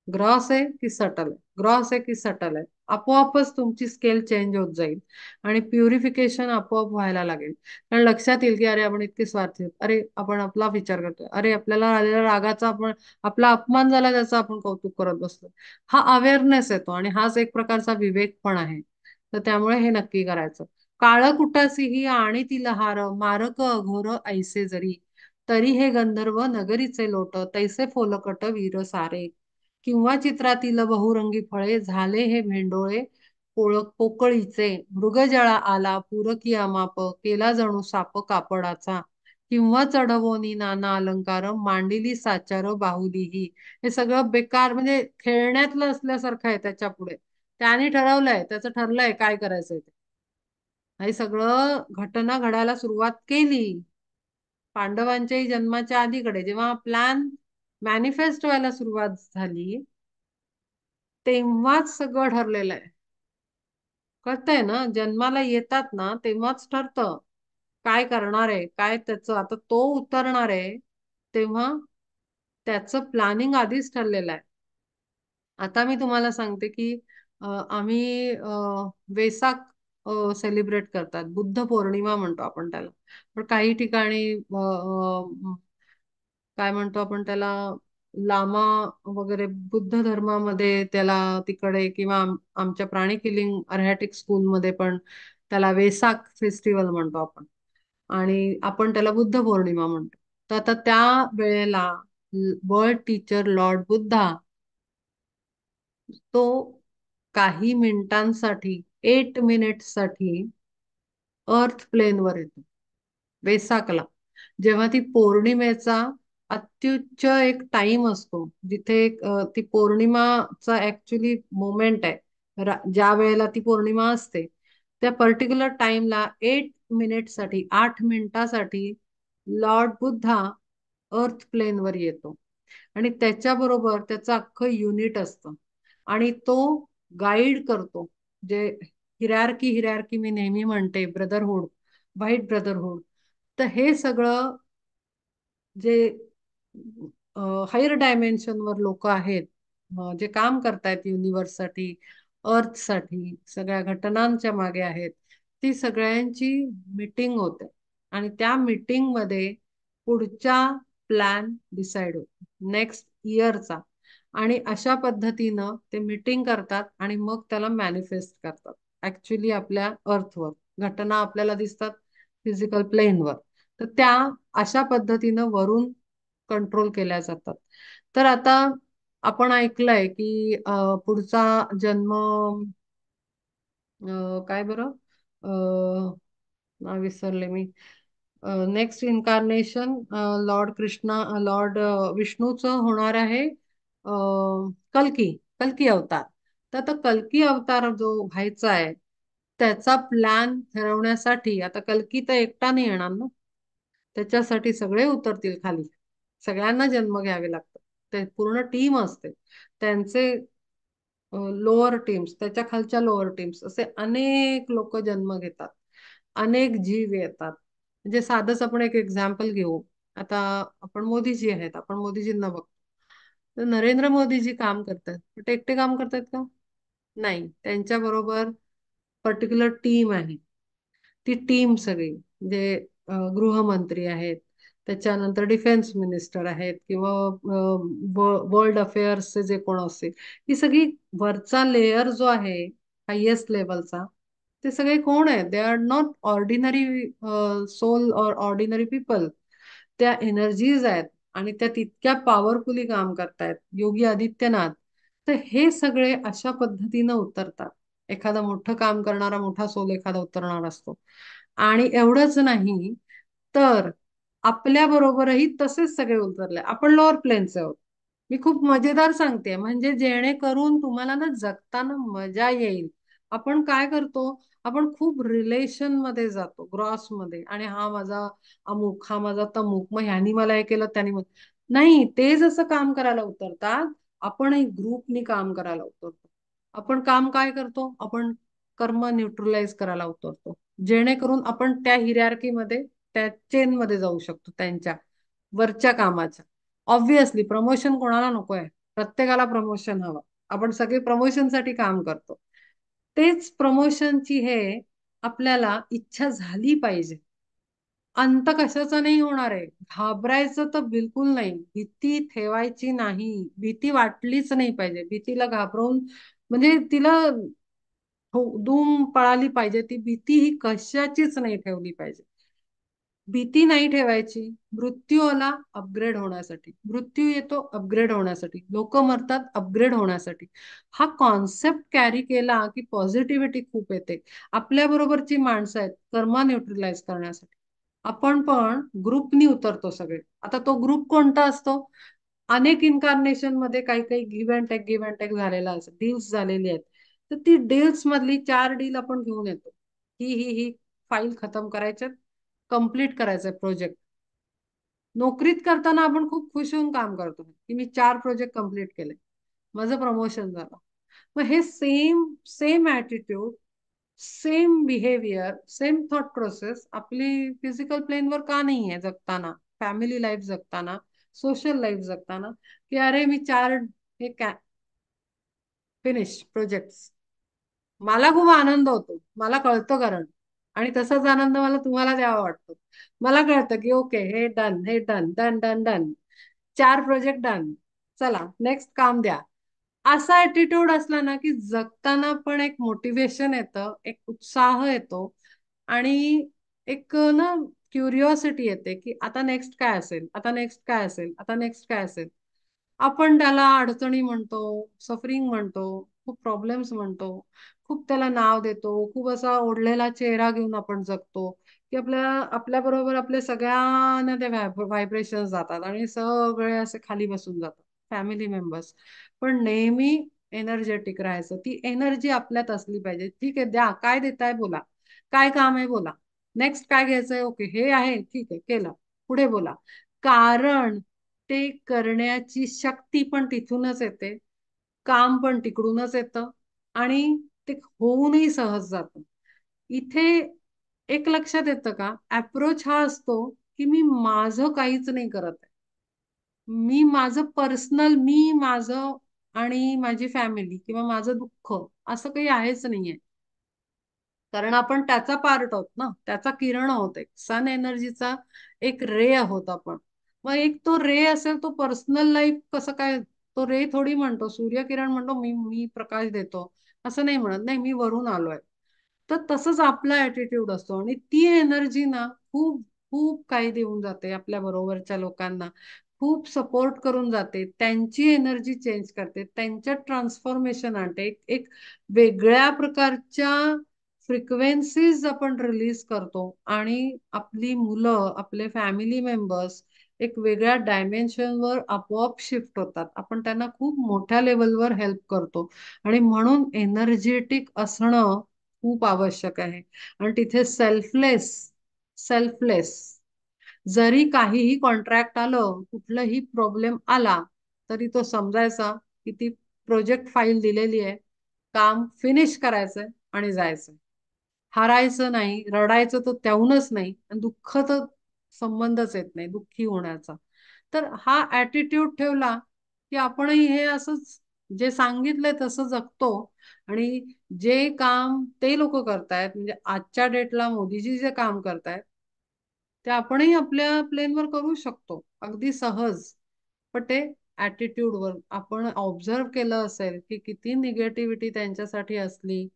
ग्रॉस आहे की सटल आहे, ग्रॉस आहे की सटल आहे. आपोआपच तुमची स्केल चेंज होत जाईल आणि प्युरिफिकेशन आपोआप व्हायला लागेल. कारण लक्षात येईल की अरे आपण इतके स्वार्थी आहोत, अरे आपण आपला विचार करतोय, अरे आपल्याला आलेल्या रागाचा आपण, आपला अपमान झाला त्याचा आपण कौतुक करत बसतो. हा अवेअरनेस येतो आणि हाच एक प्रकारचा विवेक पण आहे. तर त्यामुळे हे नक्की करायचं. काळ कुटासी ही आणि ती लहार, मारक अघोर ऐसे जरी, तरी हे गंधर्व नगरीचे लोट, तैसे फोलकट वीर सारे. किंवा चित्रातील बहुरंगी फळे झाले हे भेंडोळे, पोकळीचे मृगजळा आला पुरकी अमाप, केला जणू साप कापडाचा. किंवा चढवोनी नाना अलंकार, मांडिली साचार बाहुलीही. हे सगळं बेकार, म्हणजे खेळण्यातलं असल्यासारखं आहे त्याच्या पुढे. त्याने ठरवलंय, त्याचं ठरलंय काय करायचंय ते. हे सगळं घटना घडायला सुरुवात केली पांडवांच्याही जन्माच्या अलीकडे, जेव्हा प्लॅन मॅनिफेस्ट व्हायला सुरुवात झाली, तेव्हाच सगळं ठरलेलं आहे. कळतंय ना, जन्माला येतात ना तेव्हाच ठरतं काय करणार आहे, काय त्याचं आता तो उतरणार आहे, तेव्हा त्याचं प्लॅनिंग आधीच ठरलेलं आहे. आता मी तुम्हाला सांगते की आम्ही वेसाक सेलिब्रेट करतात, बुद्ध पौर्णिमा म्हणतो आपण त्याला. पण काही ठिकाणी काय म्हणतो आपण त्याला, लामा वगैरे बुद्ध धर्मामध्ये त्याला तिकडे, किंवा आमच्या प्राणी किलिंग अरहॅटिक स्कूलमध्ये पण त्याला वेसाक फेस्टिवल म्हणतो आपण. आणि आपण त्याला बुद्ध पौर्णिमा म्हणतो. तर आता त्या वेळेला वर्ल्ड टीचर लॉर्ड बुद्धा, तो काही मिनिटांसाठी, 8 मिनिट्ससाठी अर्थ प्लेनवर येतो वेसाकला. जेव्हा ती पौर्णिमेचा अत्युच्च एक टाइम असतो, जिथे ती पौर्णिमाचा ऍक्च्युली मोमेंट आहे, ज्या वेळेला ती पौर्णिमा असते, त्या पर्टिक्युलर टाइमला 8 मिनिटसाठी, 8 मिनिटासाठी लॉर्ड बुद्धा अर्थ प्लेनवर येतो. आणि त्याच्याबरोबर त्याचं अख्खं युनिट असतं आणि तो गाईड करतो. जे हिरॅर्की, हिरॅर्की मी नेहमी म्हणते, ब्रदरहुड, व्हाईट ब्रदरहुड. तर हे सगळं जे हायर डायमेन्शनवर लोक आहेत, जे काम करतायत युनिवर्ससाठी, अर्थसाठी, सगळ्या घटनांच्या मागे आहेत, ती सगळ्यांची मीटिंग होते. आणि त्या मीटिंग मध्ये पुढचा प्लॅन डिसाइड होतो नेक्स्ट इयरचा. आणि अशा पद्धतीनं ते मीटिंग करतात आणि मग त्याला मॅनिफेस्ट करतात ऍक्च्युली आपल्या अर्थवर. घटना आपल्याला दिसतात फिजिकल प्लेनवर. तर त्या अशा पद्धतीनं वरून कंट्रोल केल्या जातात. तर आता आपण ऐकलंय की पुढचा जन्म काय बरं, नाव विसरले मी. नेक्स्ट इन्कारनेशन लॉर्ड कृष्णा, लॉर्ड विष्णूचं होणार आहे कल्की, कल्की अवतार. तर आता कल्की अवतार जो व्हायचा आहे, त्याचा प्लॅन ठरवण्यासाठी आता कल्की तर एकटा नाही येणार ना, त्याच्यासाठी सगळे उतरतील खाली, सगळ्यांना जन्म घ्यावे लागतात. ते पूर्ण टीम असते, त्यांचे लोअर टीम्स, त्याच्या खालच्या लोअर टीम्स, असे अनेक लोक जन्म घेतात, अनेक जीव येतात. म्हणजे साधंच आपण एक एक्झाम्पल घेऊ. आता आपण मोदीजी आहेत, आपण मोदीजींना बघतो. तर नरेंद्र मोदीजी काम करतात, पण ते एकटे काम करतात का? नाही, त्यांच्या बरोबर पर्टिक्युलर टीम आहे. ती टीम सगळी, जे गृहमंत्री आहेत, त्याच्यानंतर डिफेन्स मिनिस्टर आहेत, किंवा वर्ल्ड अफेअर्सचे जे कोण असतील, ही सगळी वरचा लेयर जो आहे हायएस्ट लेवलचा, ते सगळे कोण आहेत? They are not ordinary soul or ordinary people. त्या एनर्जीज आहेत आणि त्या तितक्या पॉवरफुली काम करतायत. योगी आदित्यनाथ. तर हे सगळे अशा पद्धतीनं उतरतात. एखादा मोठं काम करणारा मोठा सोल एखादा उतरणार असतो. आणि एवढंच नाही, तर आपल्या बरोबरही तसेच सगळे उतरले. आपण लोअर प्लेनचे आहोत. मी खूप मजेदार सांगते, म्हणजे जेणेकरून तुम्हाला ना जगताना मजा येईल. आपण काय करतो, आपण खूप रिलेशन मध्ये जातो, ग्रॉस मध्ये, आणि हा माझा अमुक, हा माझा तमुक, मग ह्यानी मला हे केलं, त्यांनी नाही, ते जसं काम करायला उतरतात, आपणही ग्रुपनी काम करायला उतरतो. आपण काम काय करतो, आपण कर्म न्यूट्रलाइज करायला उतरतो, जेणेकरून आपण त्या हिरआर्की मध्ये, त्या चेन मध्ये जाऊ शकतो त्यांच्या वरच्या कामाच्या. ऑब्विसली प्रमोशन कोणाला नकोय, प्रत्येकाला प्रमोशन हवं. आपण सगळे प्रमोशन साठी काम करतो. तेच प्रमोशनची हे आपल्याला इच्छा झाली पाहिजे. अंत कशाचा नाही होणार आहे. घाबरायचं तर बिलकुल नाही, भीती ठेवायची नाही, भीती वाटलीच नाही पाहिजे. भीतीला घाबरवून म्हणजे तिला धूम पळाली पाहिजे, ती भीती ही कशाचीच नाही ठेवली पाहिजे. भीती नाही ठेवायची. मृत्यू आला अपग्रेड होण्यासाठी, मृत्यू येतो अपग्रेड होण्यासाठी, लोक मरतात अपग्रेड होण्यासाठी. हा कॉन्सेप्ट कॅरी केला की पॉझिटिव्हिटी खूप येते. आपल्या बरोबरची माणसं आहेत कर्मा न्यूट्रलाइज करण्यासाठी. आपण पण ग्रुपनी उतरतो सगळे. आता तो ग्रुप कोणता असतो, अनेक इन्कार्नेशन मध्ये काही काही गिव्ह अँड टेक झालेला असतो, डील्स झालेली आहेत. तर ती डील्स मधली 4 डील आपण घेऊन येतो. ही फाईल खतम करायच्यात, कंप्लीट करायचंय प्रोजेक्ट. नोकरीत करताना आपण खूप खुश होऊन काम करतो की मी 4 प्रोजेक्ट कंप्लीट केले, माझं प्रमोशन झालं. मग हे same same attitude, same behaviour, same thought process आपली फिजिकल प्लेनवर का नाही आहे जगताना, फॅमिली लाईफ जगताना, सोशल लाईफ जगताना, की अरे मी 4 हे फिनिश प्रोजेक्ट, मला खूप आनंद होतो, मला कळतं कारण. आणि तसाच आनंद मला तुम्हाला द्यावा वाटतो. मला कळतं की ओके, हे डन, हे done, done done done, 4 project done, चला नेक्स्ट काम द्या. असा ऍटिट्यूड असला ना की जगताना पण एक मोटिवेशन येतं, एक उत्साह येतो, आणि एक ना क्युरिओसिटी येते की आता नेक्स्ट काय असेल, आता नेक्स्ट काय असेल, आता नेक्स्ट काय असेल. आपण त्याला अडचणी म्हणतो, सफरिंग म्हणतो, खूप प्रॉब्लेम्स म्हणतो, खूप त्याला नाव देतो, खूप असा ओढलेला चेहरा घेऊन आपण जगतो, की आपल्या बरोबर आपल्या सगळ्यांना ते व्हायब्रेशन जातात आणि सगळे असे खाली बसून जातात फॅमिली मेंबर्स. पण नेहमी एनर्जेटिक राहायचं, ती एनर्जी आपल्यात असली पाहिजे. ठीक आहे, द्या, काय देताय बोला, काय काम आहे बोला, नेक्स्ट काय घ्यायचंय, ओके हे आहे, ठीक आहे केलं, पुढे बोला. कारण ते करण्याची शक्ती पण तिथूनच येते, काम पण तिकडूनच येतं, आणि ते होऊनही सहज जातं. इथे एक लक्षात येतं का, अप्रोच हा असतो की मी माझं काहीच नाही करत आहे, मी माझं पर्सनल, मी माझं आणि माझी फॅमिली किंवा माझं दुःख असं काही आहेच नाहीये. कारण आपण त्याचा पार्ट आहोत ना, त्याचा किरण आहोत, एक सन एनर्जीचा एक रे आहोत आपण. मग एक तो रे असेल, तो पर्सनल लाईफ कसं काय, तो रे थोडी म्हणतो, सूर्यकिरण म्हणतो मी मी प्रकाश देतो, असं नाही म्हणत, नाही मी वरून आलोय. तर तसंच आपला ऍटिट्यूड असतो, आणि ती एनर्जी ना खूप खूप काही देऊन जाते आपल्या बरोबरच्या लोकांना, खूप सपोर्ट करून जाते, त्यांची एनर्जी चेंज करते, त्यांच्यात ट्रान्सफॉर्मेशन आणते, एक वेगळ्या प्रकारच्या फ्रिक्वेन्सीज आपण रिलीज करतो, आणि आपली मुलं, आपले फॅमिली मेंबर्स एक वेगळ्या डायमेन्शनवर आपोआप शिफ्ट होतात. आपण त्यांना खूप मोठ्या लेवलवर हेल्प करतो, आणि म्हणून एनर्जेटिक असणं खूप आवश्यक आहे. आणि तिथे सेल्फलेस, सेल्फलेस, जरी काहीही कॉन्ट्रॅक्ट आलं, कुठलंही प्रॉब्लेम आला, तरी तो समजायचा की ती प्रोजेक्ट फाईल दिलेली आहे, काम फिनिश करायचंय आणि जायचंय. हारायचं नाही, रडायचं तर त्याहूनच नाही, आणि दुःख तर संबंधच येत नाही दुःखी होण्याचा. तर हा ऍटिट्यूड ठेवला की आपणही हे असंच जे सांगितलंय तसं जगतो, आणि जे काम ते लोक करतायत, म्हणजे आजच्या डेटला मोदीजी जे काम करतायत, ते आपणही आपल्या प्लेनवर करू शकतो अगदी सहज. पण ते ऍटिट्यूड वर आपण ऑब्झर्व केलं असेल की किती निगेटिव्हिटी त्यांच्यासाठी असली,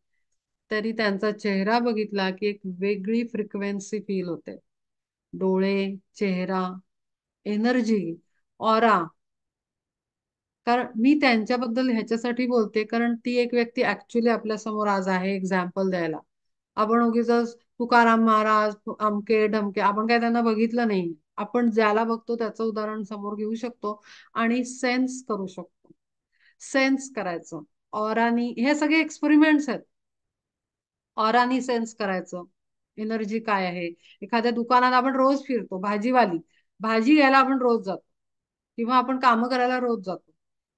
तरी त्यांचा चेहरा बघितला की एक वेगळी फ्रिक्वेन्सी फील होते. डोळे, चेहरा, एनर्जी, ऑरा. कारण मी त्यांच्याबद्दल ह्याच्यासाठी बोलते, कारण ती एक व्यक्ती ऍक्च्युली आपल्या समोर आज आहे एक्झाम्पल द्यायला. आपण उगीच तुकाराम महाराज, अमके ढमके, आपण काय त्यांना बघितलं नाही. आपण ज्याला बघतो त्याचं उदाहरण समोर घेऊ शकतो, आणि सेन्स करू शकतो. सेन्स करायचं ऑरानी, हे सगळे एक्सपेरिमेंट्स आहेत. ऑरानी सेन्स करायचं एनर्जी काय आहे. एखाद्या दुकानात आपण रोज फिरतो, भाजी घ्यायला आपण रोज जातो किंवा आपण कामं करायला रोज जातो.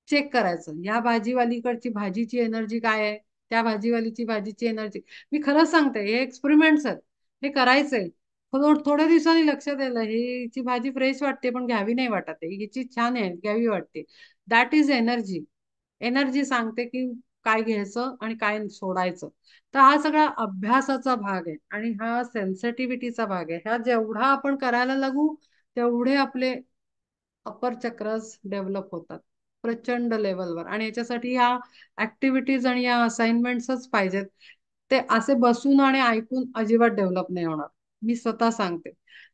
चेक करायचं ह्या भाजीवालीकडची भाजीची एनर्जी काय आहे, त्या भाजीवालीची भाजीची एनर्जी. मी खरंच सांगते, हे एक्सपेरिमेंट्स आहेत, हे करायचंय. थोड्या दिवसांनी लक्षात यायला हिची भाजी फ्रेश वाटते पण घ्यावी नाही वाटत आहे, हिची छान आहे घ्यावी वाटते. That is energy. एनर्जी सांगते की काय घ्यायचं आणि काय सोडायचं. तर हा सगळा अभ्यासाचा भाग आहे आणि हा सेन्सिटिव्हिटीचा भाग आहे. ह्या जेवढा आपण करायला लागू तेवढे आपले अपर चक्रस डेव्हलप होतात प्रचंड लेवलवर. आणि याच्यासाठी या ऍक्टिव्हिटीज आणि या असाइनमेंट्सच पाहिजेत. ते असे बसून आणि ऐकून अजिबात डेव्हलप नाही होणार. मी स्वतः सांगते.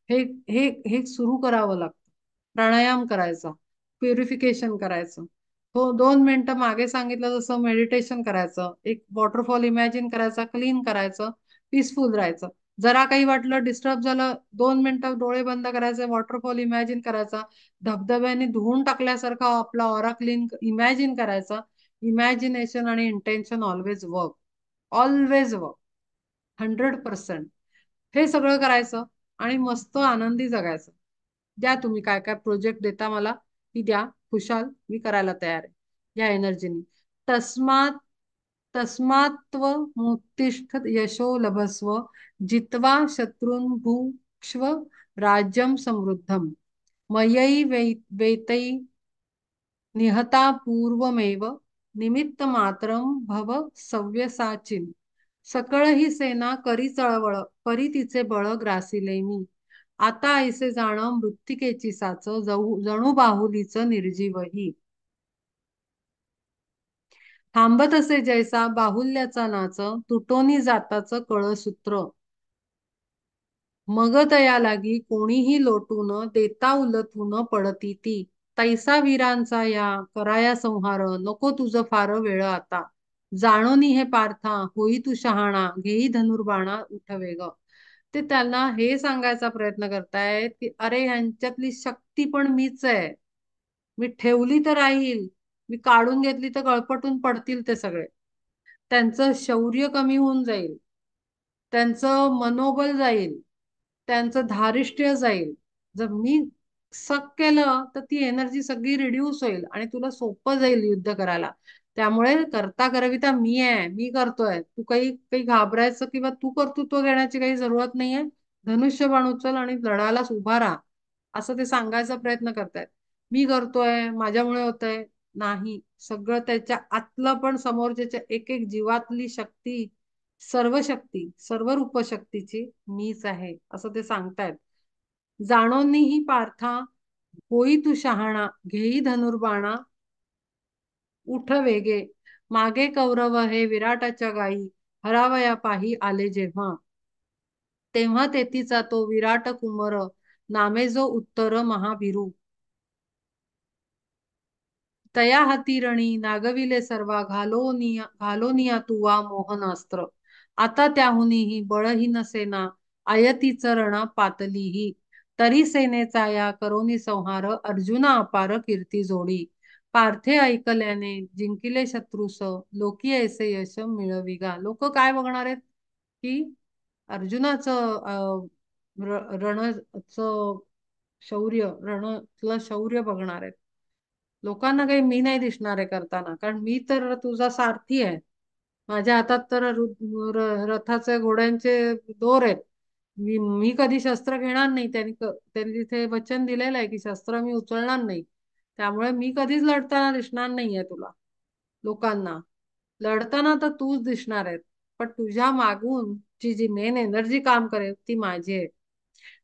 हे हे हे सुरू करावं लागतं. प्राणायाम करायचा, प्युरिफिकेशन करायचं. हो, 2 मिनिटं मागे सांगितलं तसं मेडिटेशन करायचं, एक वॉटरफॉल इमॅजिन करायचा, क्लीन करायचं, पीसफुल राहायचं. जरा काही वाटलं डिस्टर्ब झालं, 2 मिनिटं डोळे बंद करायचे, वॉटरफॉल इमॅजिन करायचा, धबधब्याने धुवून टाकल्यासारखा आपला ऑरा क्लीन इमॅजिन करायचा. इमॅजिनेशन आणि intention always work. Always work. 100%. हे सगळं करायचं आणि मस्त आनंदी जगायचं. द्या तुम्ही काय काय प्रोजेक्ट देता मला, ती द्या. खुशाल मी करायला तयार आहे या एनर्जीनी. तस्मात तस्मात्व मुत्तिष्ठ यशो लभस्व, जित्वा शत्रून् भुक्ष्व राज्यं समृद्धम, मयि वेतै निहता पूर्वमेव, निमित्त मात्रम भव सव्यसाचिन, सकळ ही सेना करी चळवळ, परी तिचे बळ ग्रासिले मी, आता ऐसे जाण मृत्तिकेची साच, जणू बाहुलीच निर्जीवही, थांबत असे जैसा बाहुल्याचा नाच, तुटोनी जाताच कळसूत्र, मग तया लागी कोणीही लोटून, देता उलथून पडती ती, तैसा वीरांचा या कराया संहार, नको तुझ फार वेळ आता, जाणोनी हे पार्था होई तू शहाणा, घेई धनुर्बाणा उठवे ग. ते त्यांना हे सांगायचा प्रयत्न करतायत की अरे ह्यांच्यातली शक्ती पण मीच आहे. मी ठेवली तर राहील, मी काढून घेतली तर गळपटून पडतील ते सगळे. त्यांचं शौर्य कमी होऊन जाईल, त्यांचं मनोबल जाईल, त्यांचं धारिष्ट्य जाईल. जर मी सक केलं तर ती एनर्जी सगळी रिड्यूस होईल आणि तुला सोपं जाईल युद्ध करायला. त्यामुळे करता करविता मी आहे, मी करतोय. तू काही काही घाबरायचं किंवा तू कर्तृत्व घेण्याची काही जरूरत नाहीये. धनुष्यबाण उचल आणि लढायलाच उभा राहा, असं ते सांगायचा प्रयत्न करतायत. मी करतोय माझ्यामुळे होतंय नाही, सगळं त्याच्या आतलं पण समोरच्या एक एक जीवातली शक्ती, सर्व शक्ती, सर्व रूपशक्तीची मीच आहे असं ते सांगतायत. जाणोनीही पार्था होई तू शहाणा, घेई धनुर्बाणा उठ वेगे, मागे कौरव हे विराटाच्या गायी, हरावया पाही आले जेव्हा, तेव्हा तेथीचा तो विराट कुमर, नामे जो उत्तर महाभिरू, तया हाती नागविले सर्वा, घालोनिया तुवा मोहनास्त्र, आता त्याहुनीही बळहीन सेना, आयतीच रण पातलीही, तरी सेनेचा या करोनी संहार, अर्जुना अपार कीर्ती जोडी, पार्थे ऐकल्याने जिंकिले शत्रुस, लोकी ऐसे यश मिळविगा. लोक काय बघणार आहेत की अर्जुनाचं रणचं शौर्य, रणतलं शौर्य बघणार आहेत. लोकांना काही मी नाही दिसणार आहे करताना, कारण मी तर तुझा सारथी आहे. माझ्या हातात तर रथाचे घोड्यांचे दोर आहेत. मी कधी शस्त्र घेणार नाही. त्यांनी तिथे वचन दिलेलं आहे की शस्त्र मी उचलणार नाही. त्यामुळे मी कधीच लढताना दिसणार नाहीये तुला. लोकांना लढताना तर तूच दिसणार आहे, पण तुझ्या मागून जी मेन एनर्जी काम करेल ती माझी आहे.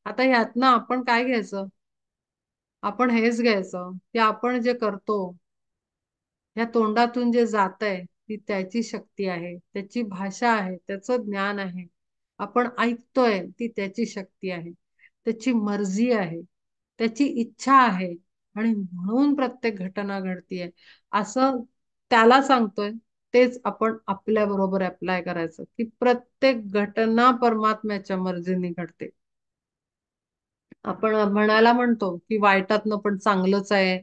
आता ह्यातनं आपण काय घ्यायचं? आपण हेच घ्यायचं की आपण जे करतो या तोंडातून जे जातंय ती त्याची शक्ती आहे, त्याची भाषा आहे, त्याचं ज्ञान आहे. आपण ऐकतोय ती त्याची शक्ती आहे, त्याची मर्जी आहे, त्याची इच्छा आहे आणि म्हणून प्रत्येक घटना घडतीये असं त्याला सांगतोय. तेच आपण आपल्या बरोबर अप्लाय करायचं की प्रत्येक घटना परमात्म्याच्या मर्जीने घडते. आपण म्हणायला म्हणतो की वाईटातनं पण चांगलंच आहे,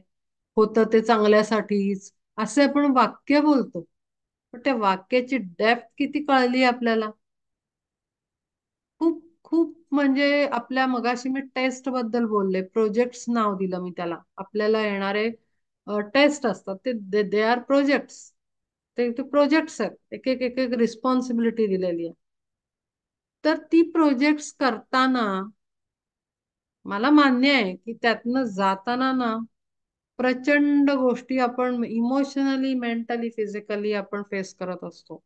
होतं ते चांगल्यासाठीच, असे आपण वाक्य बोलतो. पण त्या वाक्याची डेप्थ किती कळली आपल्याला? खूप म्हणजे आपल्या मगाशी मी टेस्ट बद्दल बोलले, प्रोजेक्ट्स नाव दिलं मी त्याला. आपल्याला येणारे टेस्ट असतात ते दे आर प्रोजेक्ट्स. ते ते प्रोजेक्ट्स आहेत, एक एक एक एक रिस्पॉन्सिबिलिटी दिलेली आहे. तर ती प्रोजेक्ट्स करताना मला मान्य आहे की त्यातनं जाताना ना प्रचंड गोष्टी आपण इमोशनली, मेंटली, फिजिकली आपण फेस करत असतो.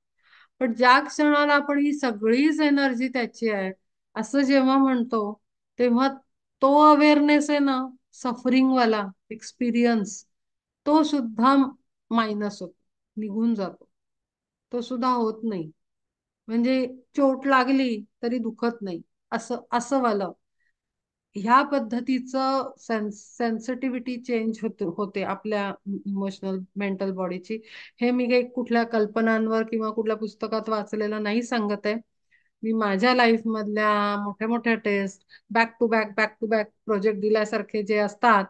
पण ज्या क्षणाला आपण ही सगळीच एनर्जी त्याची आहे असं जेव्हा म्हणतो, तेव्हा तो अवेअरनेस आहे ना, सफरिंग वाला एक्सपिरियन्स, तो सुद्धा मायनस होतो, निघून जातो. तो सुद्धा होत नाही. म्हणजे चोट लागली तरी दुखत नाही, असं असं वाला ह्या पद्धतीचं सेन्सिटिव्हिटी चेंज होते आपल्या इमोशनल मेंटल बॉडीची. हे मी काही कुठल्या कल्पनांवर किंवा कुठल्या पुस्तकात वाचलेलं नाही सांगत आहे. मी माझ्या लाईफ मधल्या मोठ्या मोठ्या test, back to back project दिल्यासारखे जे असतात,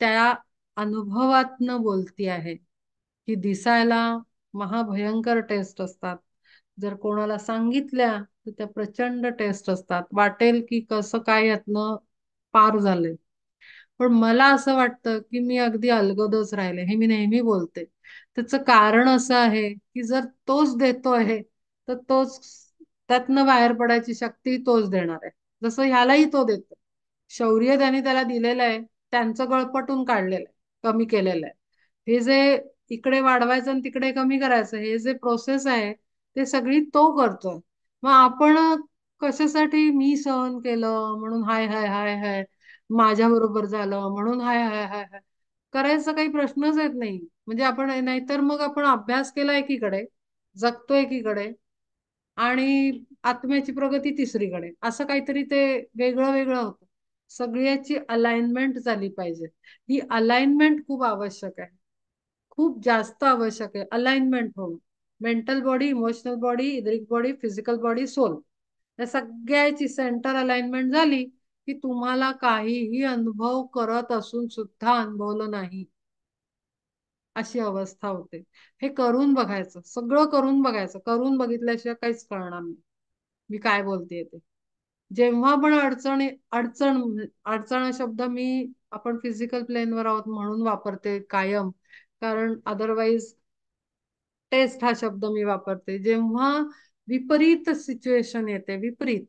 त्या अनुभवातनं बोलती आहे. की दिसायला महाभयंकर टेस्ट असतात, जर कोणाला सांगितल्या तर त्या प्रचंड टेस्ट असतात, वाटेल की कसं काय यातनं पार झाले. पण मला असं वाटतं की मी अगदी अलगदच राहिले, हे मी नेहमी बोलते. त्याचं कारण असं आहे की जर तोच देतो आहे तर तोच त्यातनं बाहेर पडायची शक्ती तोच देणार आहे. जसं ह्यालाही तो देतो. शौर्य त्यांनी त्याला दिलेलं आहे, त्यांचं गळपटून काढलेलं आहे, कमी केलेलं आहे. हे जे इकडे वाढवायचं आणि तिकडे कमी करायचं, हे जे प्रोसेस आहे ते सगळी तो करतोय. मग आपण कशासाठी मी सहन केलं म्हणून हाय हाय हाय हाय, माझ्या बरोबर झालं म्हणून हाय हाय हाय हाय करायचा काही प्रश्नच येत नाही. म्हणजे आपण नाहीतर मग आपण अभ्यास केला एकीकडे, जगतो एकीकडे, आणि आत्म्याची प्रगती तिसरीकडे, असं काहीतरी ते वेगळं वेगळं होतं. सगळ्याची अलाइनमेंट झाली पाहिजे. ही अलाइनमेंट खूप आवश्यक आहे, खूप जास्त आवश्यक आहे अलाइनमेंट होणं. Mental body, emotional body, etheric body, physical body, soul, या सगळ्याची सेंटर अलाइनमेंट झाली की तुम्हाला काहीही अनुभव करत असून सुद्धा अनुभवलं नाही अशी अवस्था होते. हे करून बघायचं, सगळं करून बघायचं. करून बघितल्याशिवाय काहीच कळणार नाही मी काय बोलतेय ते. जेव्हा पण अडचणी, अडचण, अडचण हा शब्द मी, आपण फिजिकल प्लेनवर आहोत म्हणून वापरते कायम, कारण अदरवाईज टेस्ट हा शब्द मी वापरते जेव्हा विपरीत सिच्युएशन येते, विपरीत,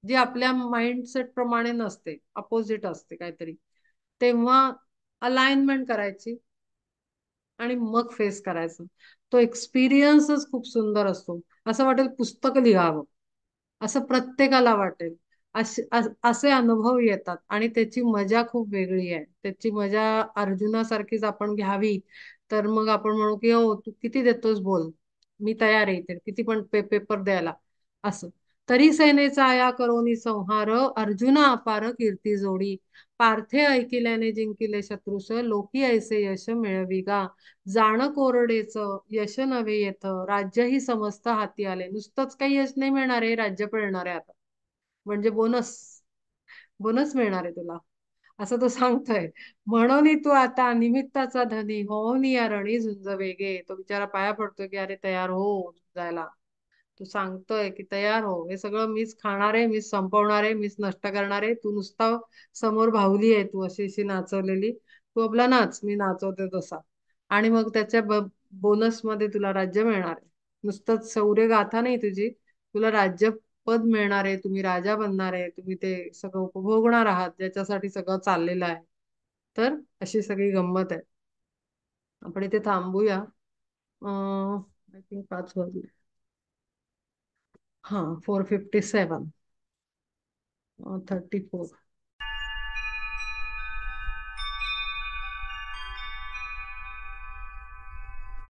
जी आपल्या माइंडसेट प्रमाणे नसते, अपोजिट असते काहीतरी, तेव्हा अलाइनमेंट करायची आणि मग फेस करायचं. तो एक्सपिरियन्सच खूप सुंदर असतो. असं वाटेल पुस्तक लिहावं, असं प्रत्येकाला वाटेल. असे अनुभव येतात आणि त्याची मजा खूप वेगळी आहे. त्याची मजा अर्जुनासारखीच आपण घ्यावी, तर मग आपण म्हणू की हो तू किती देतोस बोल, मी तयार आहे इथे किती पण पेपर द्यायला, असं. तरी सेनेचा आया करोनी संहार, अर्जुना अपार कीर्ती जोडी, पार्थे ऐकिल्याने जिंकिले शत्रुस, लोकी ऐसे यश मिळविगा, जाण कोरडेच यश नव्हे येथ, राज्य ही समस्त हाती आले. नुसतंच काही यश नाही मिळणार आहे, राज्य मिळणार आहे आता, म्हणजे बोनस, बोनस मिळणार आहे तुला, असं तो सांगतोय. म्हणून तू आता निमित्ताचा धनी होऊन या रणी झुंज वेगे. तो बिचारा पाया पडतोय की अरे तयार हो जायला. तू सांगतोय की तयार हो, हे सगळं मीच खाणार आहे, मीच संपवणार आहे, मीच नष्ट करणार आहे. तू नुसता समोर भावली आहे, तू अशी अशी नाचवलेली, तू आपला नाच, मी नाचवते तसा. आणि मग त्याच्या बोनस मध्ये तुला राज्य मिळणार आहे. नुसतंच शौर्य गाथा नाही तुझी, तुला राज्य पद मिळणार आहे, तुम्ही राजा बनणार आहे, तुम्ही ते सगळं उपभोगणार आहात ज्याच्यासाठी सगळं चाललेलं आहे. तर अशी सगळी गंमत आहे. आपण इथे थांबूया. आय थिंक 5 वाजले. हाँ 4:57, 34.